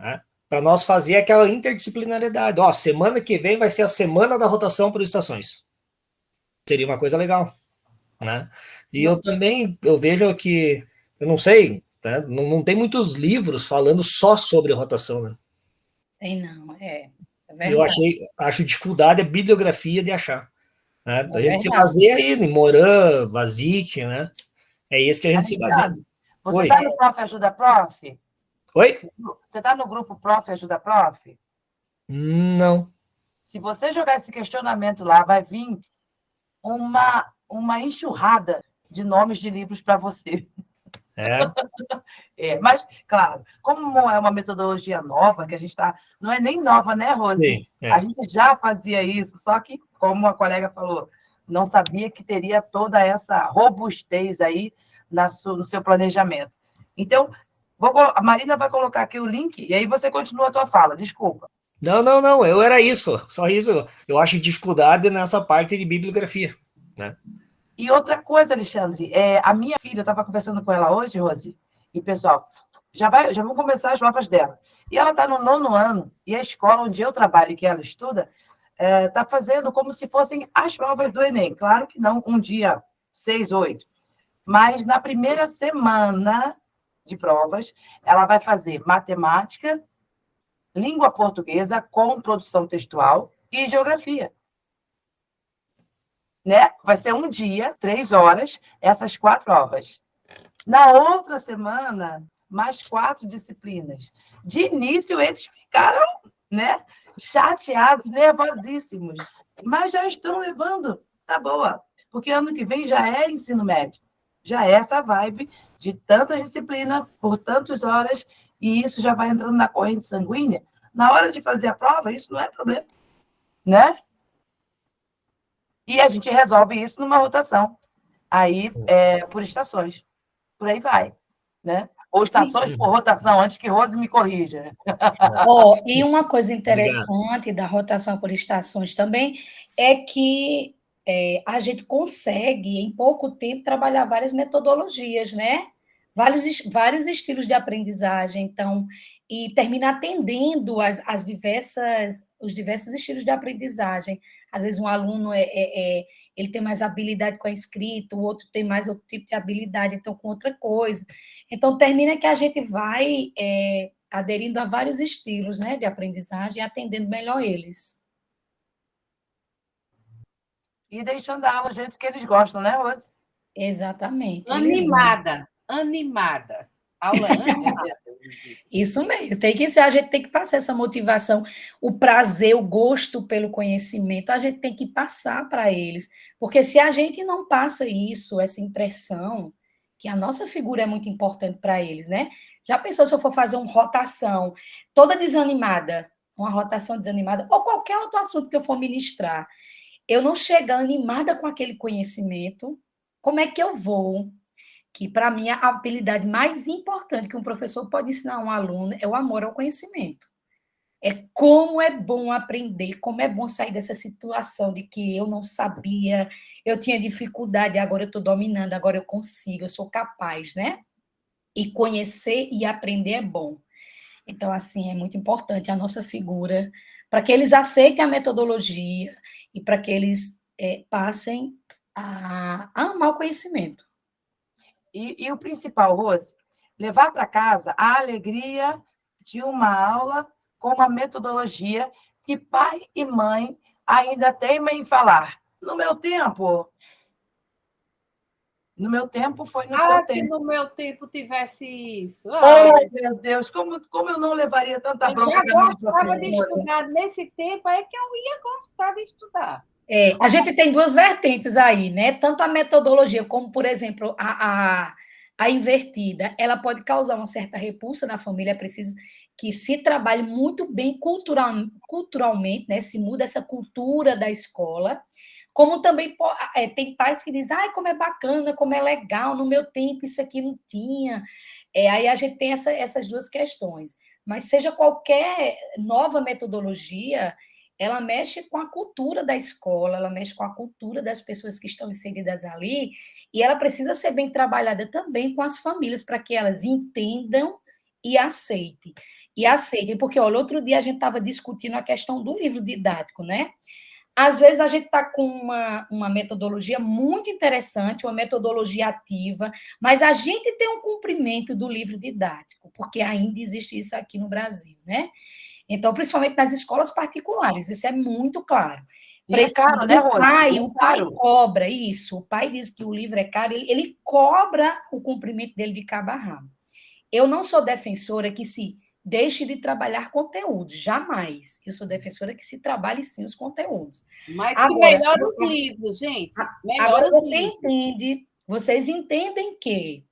Speaker 5: Né? Para nós fazer aquela interdisciplinariedade. Semana que vem vai ser a semana da rotação por estações. Seria uma coisa legal. Né? E eu também, eu vejo que, eu não sei, né? Não tem muitos livros falando só sobre rotação. Né?
Speaker 4: Tem não, é verdade.
Speaker 5: Eu acho dificuldade a bibliografia de achar. Né? A gente se
Speaker 4: verdade.
Speaker 5: baseia aí em Moran, Basic, né? É isso que a gente se baseia.
Speaker 2: Você está no Prof. Ajuda Prof?
Speaker 5: Oi?
Speaker 2: Você está no grupo Prof. Ajuda Prof?
Speaker 5: Não.
Speaker 2: Se você jogar esse questionamento lá, vai vir uma enxurrada de nomes de livros para você. Mas, claro, como é uma metodologia nova, que a gente está... Não é nem nova, né, Rose?
Speaker 5: Sim,
Speaker 2: A gente já fazia isso, só que, como a colega falou, não sabia que teria toda essa robustez aí no seu planejamento. Então, a Marina vai colocar aqui o link, e aí você continua a tua fala, desculpa.
Speaker 5: Não, eu era isso, só isso. Eu acho dificuldade nessa parte de bibliografia, né?
Speaker 2: E outra coisa, Alexandre, a minha filha, eu estava conversando com ela hoje, Rose, e pessoal, já vão começar as provas dela. E ela está no 9º ano, e a escola onde eu trabalho e que ela estuda, está fazendo como se fossem as provas do Enem. Claro que não um dia 6, 8. Mas na primeira semana de provas, ela vai fazer matemática, língua portuguesa com produção textual e geografia. Né? Vai ser um dia, 3 horas, essas 4 provas. Na outra semana, mais 4 disciplinas. De início, eles ficaram, né, chateados, nervosíssimos, mas já estão levando, tá boa, porque ano que vem já é ensino médio, já é essa vibe de tanta disciplina por tantas horas, e isso já vai entrando na corrente sanguínea. Na hora de fazer a prova, isso não é problema, né? E a gente resolve isso numa rotação. Aí, por estações. Por aí vai. Né? Ou estações por rotação, antes que Rose me corrija.
Speaker 4: E uma coisa interessante da rotação por estações também é que a gente consegue, em pouco tempo, trabalhar várias metodologias, né? Vários estilos de aprendizagem. Então, e termina atendendo os diversos estilos de aprendizagem. Às vezes um aluno ele tem mais habilidade com a escrita, o outro tem mais outro tipo de habilidade, então com outra coisa. Então termina que a gente vai aderindo a vários estilos, né, de aprendizagem, atendendo melhor eles.
Speaker 2: E deixando a aula do jeito que eles gostam, né, Rose?
Speaker 4: Exatamente.
Speaker 3: Animada. Aula animada.
Speaker 4: Isso mesmo, a gente tem que passar essa motivação, o prazer, o gosto pelo conhecimento, a gente tem que passar para eles, porque se a gente não passa isso, essa impressão, que a nossa figura é muito importante para eles, né? Já pensou se eu for fazer uma rotação toda desanimada, uma rotação desanimada, ou qualquer outro assunto que eu for ministrar, eu não chegar animada com aquele conhecimento, como é que eu vou? Que, para mim, a habilidade mais importante que um professor pode ensinar a um aluno é o amor ao conhecimento. É como é bom aprender, como é bom sair dessa situação de que eu não sabia, eu tinha dificuldade, agora eu estou dominando, agora eu consigo, eu sou capaz, né? E conhecer e aprender é bom. Então, assim, é muito importante a nossa figura, para que eles aceitem a metodologia e para que eles passem a amar o conhecimento.
Speaker 2: E o principal, Rose, levar para casa a alegria de uma aula com uma metodologia que pai e mãe ainda teimam em falar. No meu tempo foi no seu
Speaker 3: Se
Speaker 2: tempo.
Speaker 3: no meu tempo tivesse isso.
Speaker 2: Ai, meu Deus, como eu não levaria tanta
Speaker 3: Eu
Speaker 2: bronca
Speaker 3: já
Speaker 2: da minha
Speaker 3: gostava de
Speaker 2: professora?
Speaker 3: estudar. Nesse tempo é que eu ia gostar de estudar.
Speaker 4: A gente tem duas vertentes aí, né? Tanto a metodologia como, por exemplo, a invertida, ela pode causar uma certa repulsa na família, é preciso que se trabalhe muito bem culturalmente, né? Se muda essa cultura da escola, como também tem pais que dizem, ai, como é bacana, como é legal, no meu tempo isso aqui não tinha. Aí a gente tem essas duas questões. Mas seja qualquer nova metodologia, ela mexe com a cultura da escola, ela mexe com a cultura das pessoas que estão inseridas ali, e ela precisa ser bem trabalhada também com as famílias, para que elas entendam e aceitem. E aceitem, porque, olha, outro dia a gente estava discutindo a questão do livro didático, né? Às vezes a gente está com uma metodologia muito interessante, uma metodologia ativa, mas a gente tem um cumprimento do livro didático, porque ainda existe isso aqui no Brasil, né? Então, principalmente nas escolas particulares, isso é muito claro.
Speaker 2: E é caro, né, Rose?
Speaker 4: O pai cobra isso, o pai diz que o livro é caro, ele cobra o cumprimento dele de cabo a rabo. Eu não sou defensora que se deixe de trabalhar conteúdos, jamais. Eu sou defensora que se trabalhe sim os conteúdos.
Speaker 3: Mas que melhora os livros, gente.
Speaker 4: Agora vocês entendem que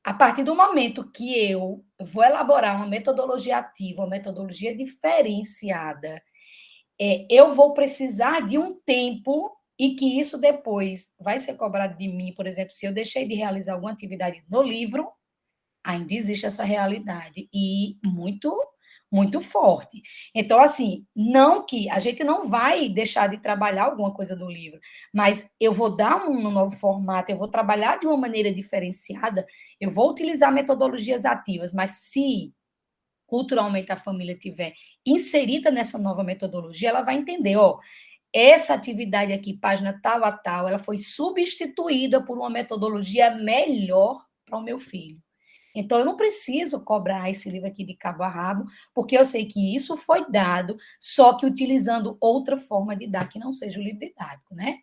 Speaker 4: a partir do momento que eu vou elaborar uma metodologia ativa, uma metodologia diferenciada, eu vou precisar de um tempo e que isso depois vai ser cobrado de mim, por exemplo, se eu deixei de realizar alguma atividade no livro, ainda existe essa realidade e muito, muito forte. Então, assim, não que a gente não vai deixar de trabalhar alguma coisa do livro, mas eu vou dar um novo formato, eu vou trabalhar de uma maneira diferenciada, eu vou utilizar metodologias ativas, mas se culturalmente a família estiver inserida nessa nova metodologia, ela vai entender, essa atividade aqui, página tal a tal, ela foi substituída por uma metodologia melhor para o meu filho. Então, eu não preciso cobrar esse livro aqui de cabo a rabo, porque eu sei que isso foi dado, só que utilizando outra forma de dar, que não seja o livro didático, né?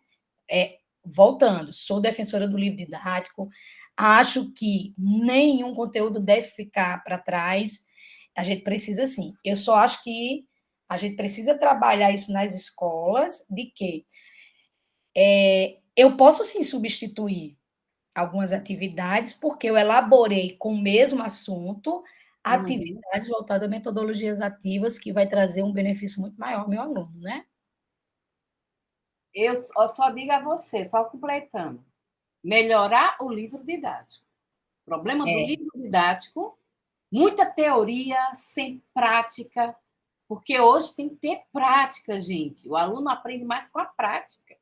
Speaker 4: Voltando, sou defensora do livro didático, acho que nenhum conteúdo deve ficar para trás, a gente precisa sim. Eu só acho que a gente precisa trabalhar isso nas escolas, de que eu posso sim substituir algumas atividades, porque eu elaborei com o mesmo assunto atividades voltadas a metodologias ativas que vai trazer um benefício muito maior ao meu aluno, né?
Speaker 3: Eu só digo a você, só completando, melhorar o livro didático. O problema do livro didático, muita teoria sem prática, porque hoje tem que ter prática, gente. O aluno aprende mais com a prática.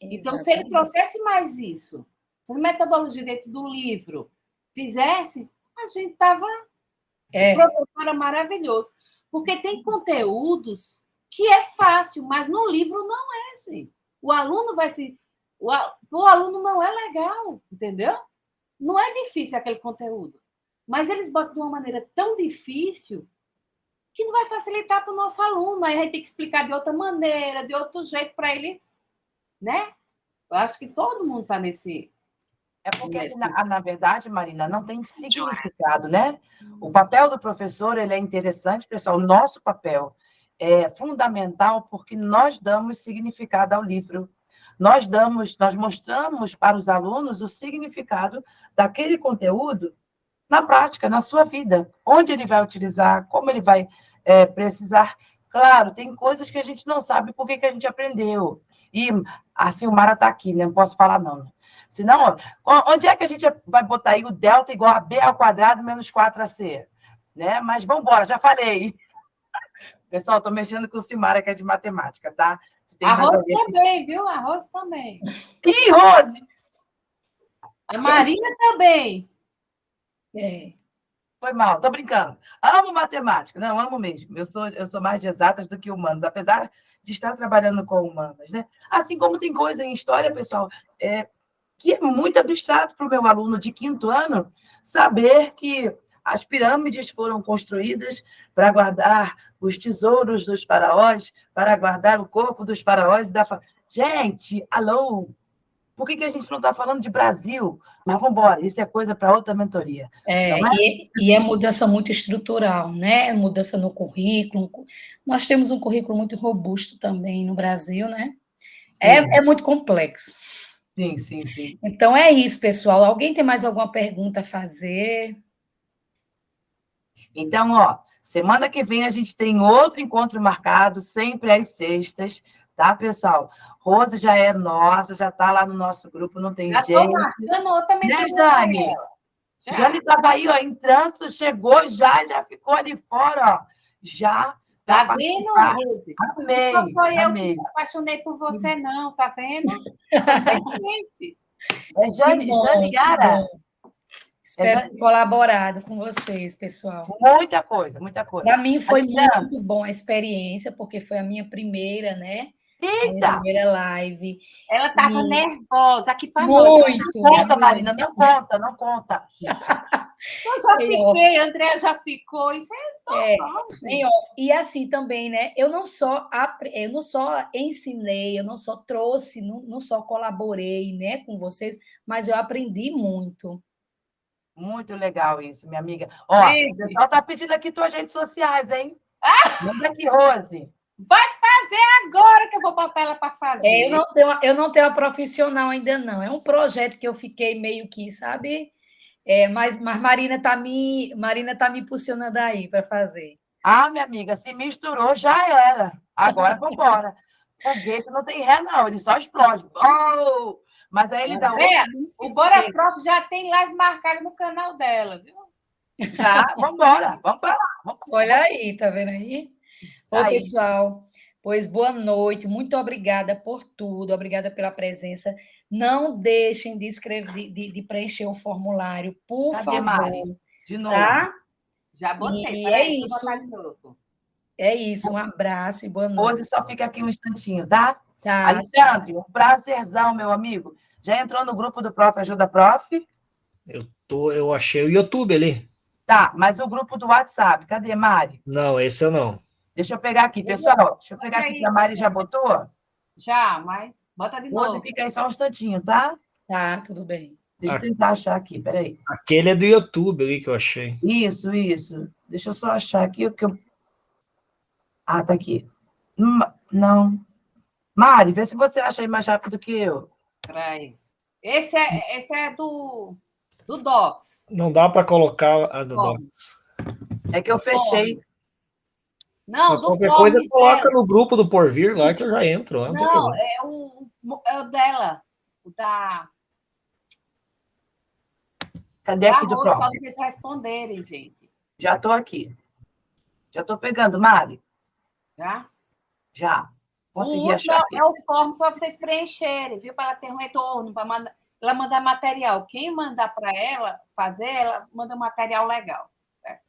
Speaker 3: Então, se ele trouxesse mais isso, essas metodologias dentro do livro fizesse, a gente estava... O professor é maravilhoso. Porque tem conteúdos que é fácil, mas no livro não é, gente. O aluno vai se... O aluno não é legal, entendeu? Não é difícil aquele conteúdo. Mas eles botam de uma maneira tão difícil que não vai facilitar para o nosso aluno. Aí a gente tem que explicar de outra maneira, de outro jeito para eles, né? Eu acho que todo mundo está nesse...
Speaker 2: É porque, na verdade, Marina, não tem significado, né? O papel do professor ele é interessante, pessoal. O nosso papel é fundamental porque nós damos significado ao livro. Nós mostramos para os alunos o significado daquele conteúdo na prática, na sua vida. Onde ele vai utilizar, como ele vai precisar. Claro, tem coisas que a gente não sabe por que a gente aprendeu. E assim, o Mara está aqui, né? Não posso falar, não. Senão, onde é que a gente vai botar aí o delta igual a b ao quadrado menos 4ac? Né? Mas vamos embora, já falei. Pessoal, estou mexendo com o Simara, que é de matemática, tá? Se tem mais
Speaker 3: Arroz
Speaker 2: alguém...
Speaker 3: também, viu? Arroz também.
Speaker 2: Ih, Rose!
Speaker 3: A Marina também.
Speaker 4: É.
Speaker 2: Foi mal, tô brincando. Amo matemática. Não, amo mesmo. Eu sou mais de exatas do que humanas, apesar de estar trabalhando com humanas, né? Assim como tem coisa em história, pessoal, que é muito abstrato para o meu aluno de 5º ano saber que as pirâmides foram construídas para guardar os tesouros dos faraós, para guardar o corpo dos faraós e da... Gente, alô! Por que a gente não está falando de Brasil? Mas vamos embora, isso é coisa para outra mentoria.
Speaker 4: E é mudança muito estrutural, né? Mudança no currículo. Nós temos um currículo muito robusto também no Brasil, né? É muito complexo.
Speaker 2: Sim, sim, sim.
Speaker 4: Então é isso, pessoal. Alguém tem mais alguma pergunta a fazer?
Speaker 2: Então, ó, semana que vem a gente tem outro encontro marcado, sempre às sextas, tá, pessoal? Rose já é nossa, já está lá no nosso grupo, não tem
Speaker 3: Já
Speaker 2: jeito.
Speaker 3: estou marcando outra
Speaker 2: Né,
Speaker 3: mentoria.
Speaker 2: Jane? Jane estava aí, ó, em trânsito, chegou já ficou ali fora, ó. Já.
Speaker 3: Tá vendo, Rose?
Speaker 2: Amei,
Speaker 3: Não só foi eu
Speaker 2: amei.
Speaker 3: que me apaixonei por você, não, tá vendo? Gente.
Speaker 2: É Jane Yara.
Speaker 4: Espero ter colaborado com vocês, pessoal.
Speaker 2: Muita coisa, muita coisa.
Speaker 4: Para mim foi muito bom a experiência, porque foi a minha primeira, né?
Speaker 2: Eita!
Speaker 4: A primeira live.
Speaker 3: Ela estava nervosa aqui para
Speaker 4: nós.
Speaker 2: Muito. Não conta, Marina, não conta, não conta.
Speaker 3: Eu já fiquei, a Andréa já ficou. Isso é normal, gente.
Speaker 4: E assim também, né? Eu não só ensinei, eu não só trouxe, não só colaborei, né, com vocês, mas eu aprendi muito.
Speaker 2: Muito legal isso, minha amiga. Ó, o pessoal tá pedindo aqui tuas redes sociais, hein? Manda aqui, Rose.
Speaker 3: Vai fazer agora que eu vou botar ela para fazer.
Speaker 4: Eu não tenho a profissional ainda, não. É um projeto que eu fiquei meio que, sabe? Mas Marina tá me impulsionando aí para fazer.
Speaker 2: Ah, minha amiga, se misturou, já era. Agora vamos embora. Foguete não tem ré, não, ele só explode. Oh! Mas aí ele dá
Speaker 3: o Bora Prof já tem live marcada no canal dela, viu?
Speaker 2: Já, vamos embora, vamos para lá.
Speaker 4: Olha aí, tá vendo aí? Ô, pessoal, pois boa noite, muito obrigada por tudo, obrigada pela presença. Não deixem de escrever, de preencher o formulário, por favor.
Speaker 2: Mari? De novo.
Speaker 3: Tá? Já botei.
Speaker 4: E é isso. É isso, um abraço e boa noite.
Speaker 2: Rose, só fica aqui um instantinho, tá?
Speaker 4: Tá.
Speaker 2: Alexandre, um prazerzão, meu amigo. Já entrou no grupo do Prof. Ajuda Prof?
Speaker 5: Eu achei o YouTube ali.
Speaker 2: Tá, mas o grupo do WhatsApp, cadê, Mari?
Speaker 5: Não, esse eu não.
Speaker 2: Deixa eu pegar aqui, pessoal. Deixa eu pegar aqui que a Mari já botou.
Speaker 3: Já, mas bota de novo.
Speaker 2: Rose, fica aí só um instantinho, tá?
Speaker 4: Tá, tudo bem.
Speaker 2: Deixa eu tentar achar aqui, peraí.
Speaker 5: Aquele é do YouTube ali que eu achei.
Speaker 2: Isso. Deixa eu só achar aqui o que eu... Ah, tá aqui. Não. Mari, vê se você acha aí mais rápido que eu.
Speaker 3: Peraí. Esse é do Docs.
Speaker 5: Não dá para colocar a do Docs.
Speaker 2: É que eu fechei.
Speaker 3: Não,
Speaker 5: mas
Speaker 3: do
Speaker 5: qualquer
Speaker 3: Forms,
Speaker 5: coisa coloca no grupo do Porvir lá que eu já entro.
Speaker 3: Não, é o dela. O da...
Speaker 2: Cadê aqui do Prof?
Speaker 3: Para vocês responderem, gente.
Speaker 2: Já estou aqui. Já estou pegando, Mari.
Speaker 3: Já?
Speaker 2: Já. Consegui
Speaker 3: o
Speaker 2: achar aqui.
Speaker 3: É o form só vocês preencherem, viu? Para ela ter um retorno, para ela mandar material. Quem mandar para ela fazer, ela manda um material legal. Certo?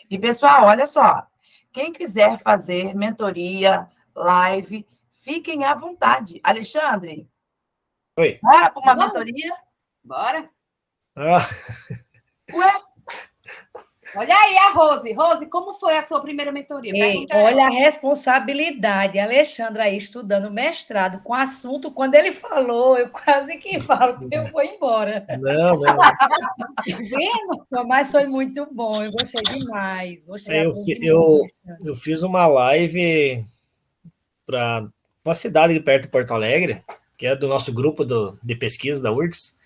Speaker 2: E, pessoal, olha só. Quem quiser fazer mentoria, live, fiquem à vontade. Alexandre?
Speaker 5: Oi.
Speaker 2: Bora para uma mentoria?
Speaker 3: Bora.
Speaker 2: Ué?
Speaker 3: Olha aí a Rose. Rose, como foi a sua primeira mentoria?
Speaker 4: Olha a responsabilidade. Alexandre aí estudando mestrado com assunto. Quando ele falou, eu quase que falo que eu vou embora.
Speaker 5: Não.
Speaker 4: Mas foi muito bom. Eu gostei demais.
Speaker 5: Eu fiz uma live para uma cidade perto de Porto Alegre, que é do nosso grupo de pesquisa da URGS,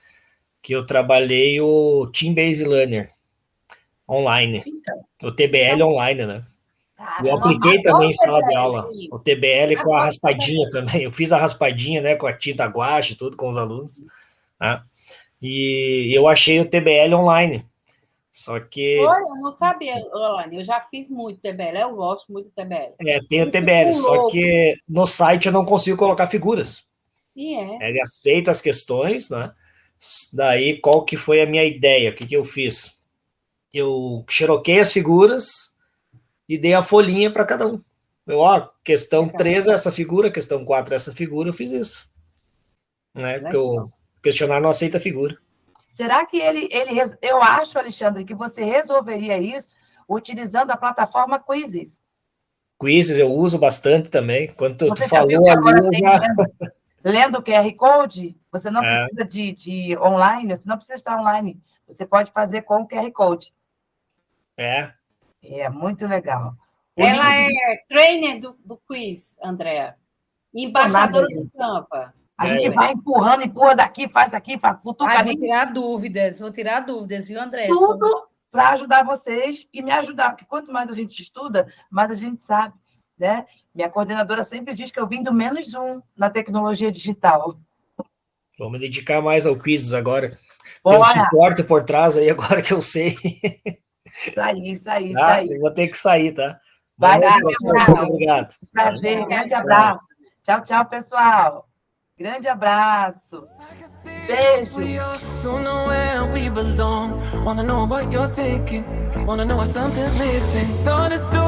Speaker 5: que eu trabalhei o Team Based Learner online, o TBL online, né? E eu apliquei também em sala de aula, o TBL com a raspadinha também. Eu fiz a raspadinha, né, com a tinta guache, tudo com os alunos. Né? E eu achei o TBL online. Só que...
Speaker 3: Olha, eu não sabia, Olane, eu já fiz muito TBL, eu gosto muito do TBL.
Speaker 5: Tem o TBL, só que no site eu não consigo colocar figuras. Ele aceita as questões, né? Daí, qual que foi a minha ideia? O que eu fiz? Eu xeroquei as figuras e dei a folhinha para cada um. Questão 3 é essa figura, questão 4 é essa figura, eu fiz isso. Né? Porque o questionário não aceita figura.
Speaker 2: Será que eu acho, Alexandre, que você resolveria isso utilizando a plataforma Quizzes?
Speaker 5: Quizzes eu uso bastante também. Quando tu
Speaker 2: Você
Speaker 5: falou ali, eu já...
Speaker 2: Lendo o QR Code, você não precisa de online, você não precisa estar online. Você pode fazer com o QR Code. É muito legal.
Speaker 3: Ela é trainer do quiz, Andréa. Embaixadora do Canva.
Speaker 2: A gente vai empurrando, empurra daqui, faz aqui, cutuca ali.
Speaker 4: Vou tirar dúvidas, viu, André?
Speaker 2: Tudo para ajudar vocês e me ajudar, porque quanto mais a gente estuda, mais a gente sabe, né? Minha coordenadora sempre diz que eu vim do menos um na tecnologia digital.
Speaker 5: Vou me dedicar mais ao quizzes agora. Tem um suporte por trás aí, agora que eu sei.
Speaker 2: Isso aí.
Speaker 5: Eu vou ter que sair, tá?
Speaker 2: Vai lá,
Speaker 5: muito obrigado.
Speaker 2: Prazer, grande abraço. Tchau, pessoal. Grande abraço. Beijo.
Speaker 1: We all don't know where we belong. Wanna know what you're thinking. Wanna know if something's missing. Start a story.